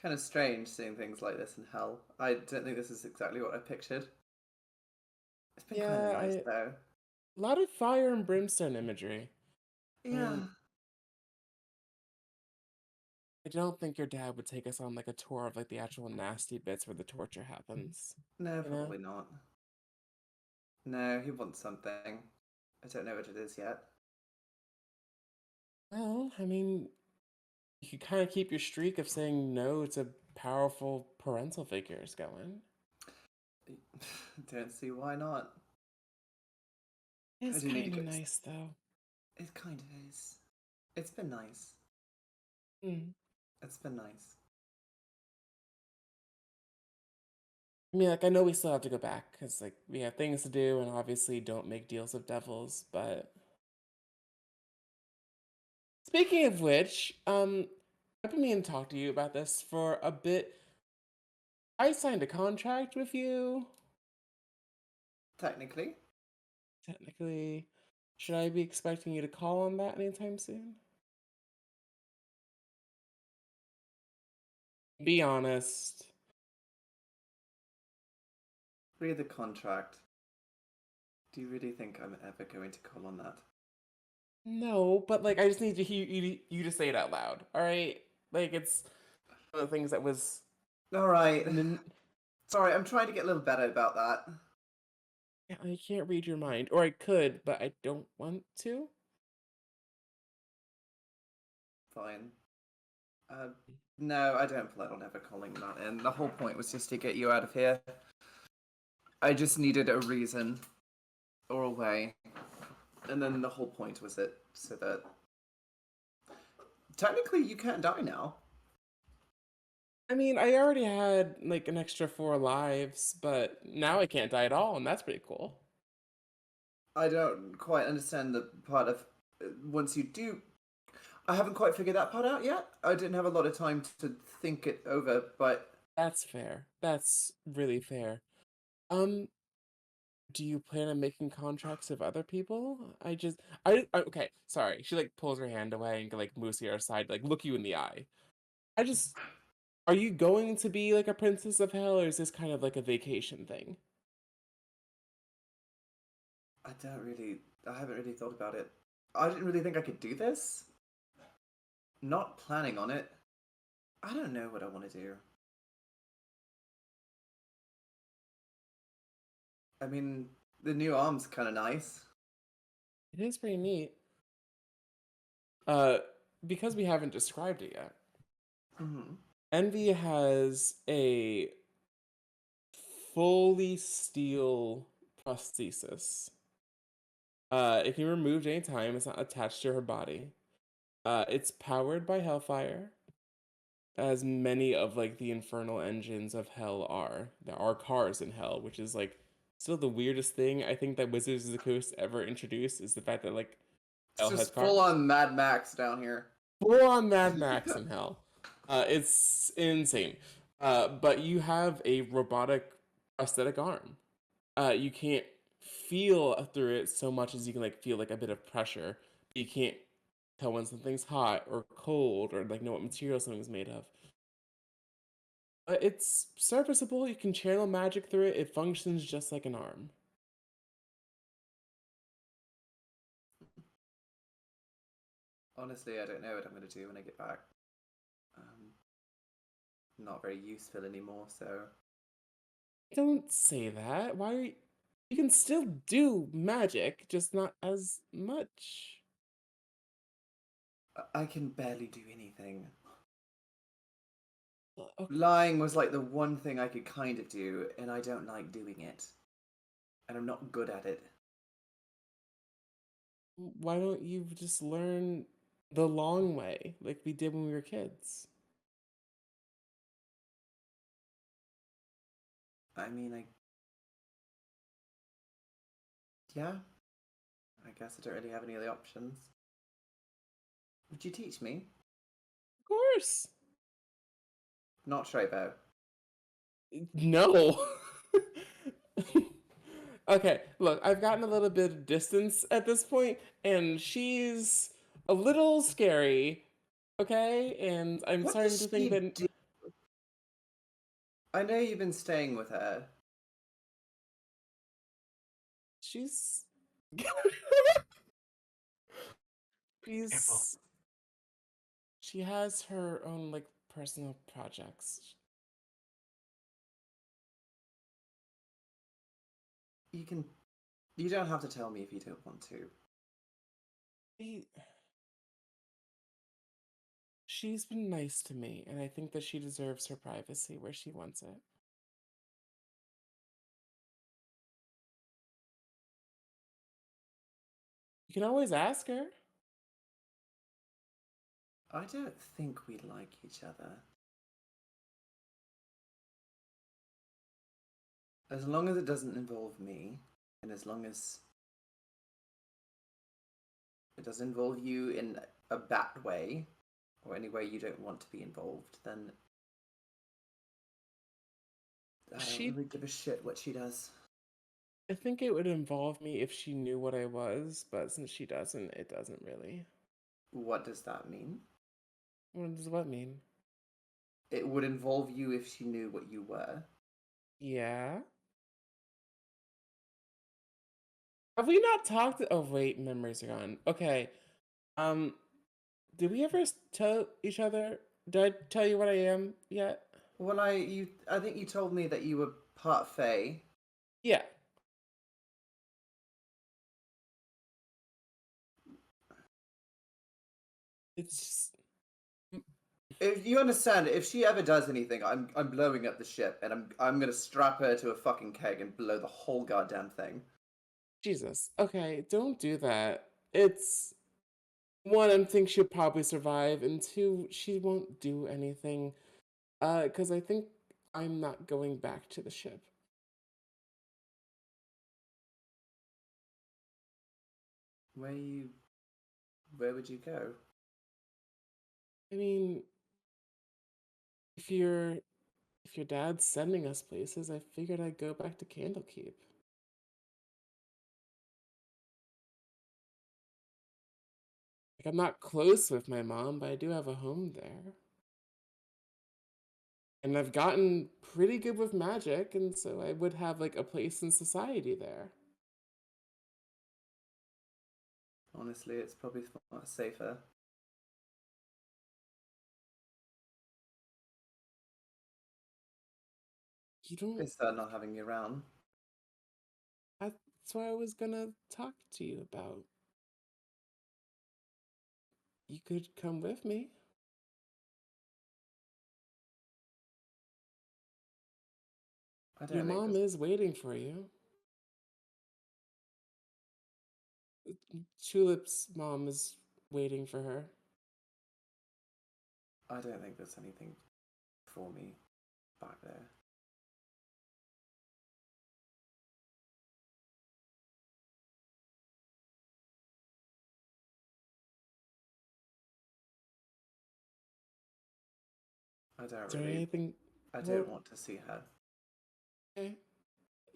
Kind of strange seeing things like this in hell. I don't think this is exactly what I pictured. It's been kind of Yeah, nice a though. lot of fire and brimstone imagery. Yeah. I don't think your dad would take us on like a tour of like the actual nasty bits where the torture happens. No, You know? probably not. No, he wants something. I don't know what it is yet. Well, I mean, you could kind of keep your streak of saying no to powerful parental figures going. Don't see why not. It's I do need to kind go. of nice though. It kind of is. It's been nice. Mm. It's been nice. I mean, like, I know we still have to go back because, like, we have things to do and obviously don't make deals with devils, but. Speaking of which, I've been meaning to talk to you about this for a bit. I signed a contract with you. Technically. Technically. Should I be expecting you to call on that anytime soon? Be honest. Read the contract. Do you really think I'm ever going to call on that? No, but like I just need to hear you to say it out loud. All right, like it's one of the things that was. All right. N- Sorry, I'm trying to get a little better about that. I can't read your mind, or I could, but I don't want to. Fine. No, I don't plan on ever calling that in. The whole point was just to get you out of here. I just needed a reason or a way. And then the whole point was it so that technically you can't die now. I mean, I already had like an extra 4 lives, but now I can't die at all, and that's pretty cool. I don't quite understand the part of once you do. I haven't quite figured that part out yet. I didn't have a lot of time to think it over, but That's fair. That's really fair. Um, do you plan on making contracts with other people? Okay, sorry. She like pulls her hand away and like moves to your side, like look you in the eye. I just, are you going to be like a princess of hell, or is this kind of like a vacation thing? I haven't really thought about it. I didn't really think I could do this. Not planning on it. I don't know what I want to do. I mean, the new arm's kind of nice. It is pretty neat. Uh, because we haven't described it yet. Mm-hmm. Envy has a fully steel prosthesis. It can be removed anytime. It's not attached to her body. It's powered by Hellfire, as many of like the infernal engines of Hell are. There are cars in Hell, which is like still the weirdest thing I think that Wizards of the Coast ever introduced is the fact that like It's Hell has just cars. full on Mad Max down here. Full on Mad Max in Hell. It's insane. But you have a robotic prosthetic arm. You can't feel through it so much as you can like feel like a bit of pressure. You can't tell when something's hot or cold or like know what material something's made of. But it's serviceable. You can channel magic through it. It functions just like an arm. Honestly, I don't know what I'm going to do when I get back. Not very useful anymore, so. Don't say that. Why are you can still do magic, just not as much. I can barely do anything. Okay. Lying was like the one thing I could kind of do, and I don't like doing it. And I'm not good at it. Why don't you just learn the long way, like we did when we were kids? I mean, yeah. I guess I don't really have any other options. Would you teach me? Of course. Not Trebo. No. Okay, look, I've gotten a little bit of distance at this point, and she's a little scary. Okay, and I'm What starting does to think she that do? I know you've been staying with her. she's Careful. she's she has her own like personal projects. You don't have to tell me if you don't want to. She- She's been nice to me, and I think that she deserves her privacy where she wants it. You can always ask her. I don't think we like each other. As long as it doesn't involve me, and as long as it doesn't involve you in a bad way, or any way you don't want to be involved, then I don't She, really give a shit what she does. I think it would involve me if she knew what I was, but since she doesn't, it doesn't really. What does that mean? What does what mean? It would involve you if she knew what you were. Yeah. Have we not talked? Oh wait, memories are gone. Okay. Um, did we ever tell each other? Did I tell you what I am yet? Well, I think you told me that you were part Fae. Yeah. It's If you understand, if she ever does anything, I'm blowing up the ship, and I'm gonna strap her to a fucking keg and blow the whole goddamn thing. Jesus. Okay, don't do that. It's one, I think she'll probably survive, and two, she won't do anything. Because I think I'm not going back to the ship. Where would you go? I mean, if your if your dad's sending us places, I figured I'd go back to Candlekeep. Like I'm not close with my mom, but I do have a home there. And I've gotten pretty good with magic, and so I would have like a place in society there. Honestly, it's probably far safer. You don't. It's not having you around. That's what I was gonna talk to you about. You could come with me. I Your don't think mom this. is waiting for you. Tulip's mom is waiting for her. I don't think there's anything for me back there. I don't Is there really. anything? I Well, don't want to see her. okay.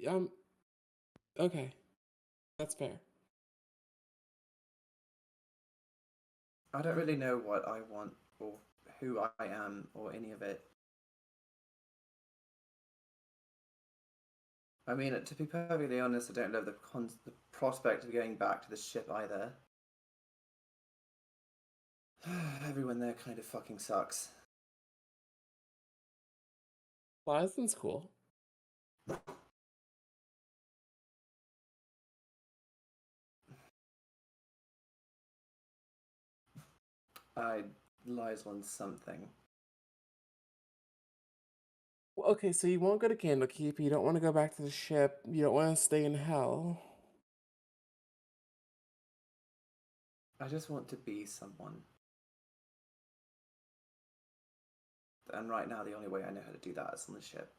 Um. Okay. That's fair. I don't really know what I want or who I am or any of it. I mean, to be perfectly honest, I don't love the prospect of going back to the ship either. Everyone there kind of fucking sucks. Pleasant's cool. I lies on something. Okay, so you won't go to Candlekeep. You don't want to go back to the ship. You don't want to stay in hell. I just want to be someone. And right now, the only way I know how to do that is on the ship.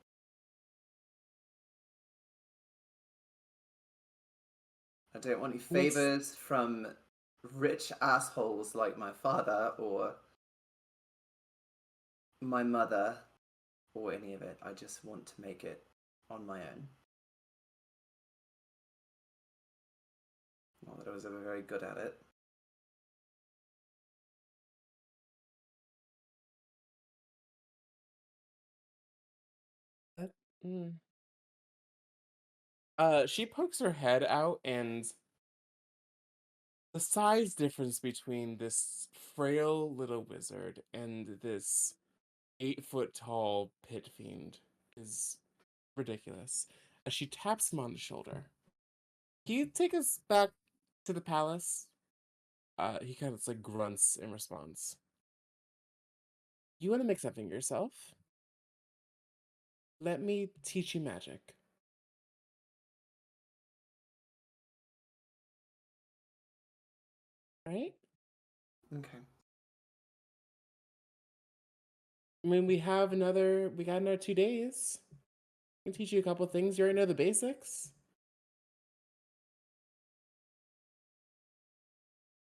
I don't want any favors from rich assholes like my father or my mother or any of it. I just want to make it on my own. Not that I was ever very good at it. Mm. She pokes her head out, and the size difference between this frail little wizard and this 8 foot tall pit fiend is ridiculous. As she taps him on the shoulder. Can you take us back to the palace? He kind of like grunts in response. You want to make something yourself? Let me teach you magic. Right? Okay. I mean, we got another 2 days. I can teach you a couple things. You already know the basics.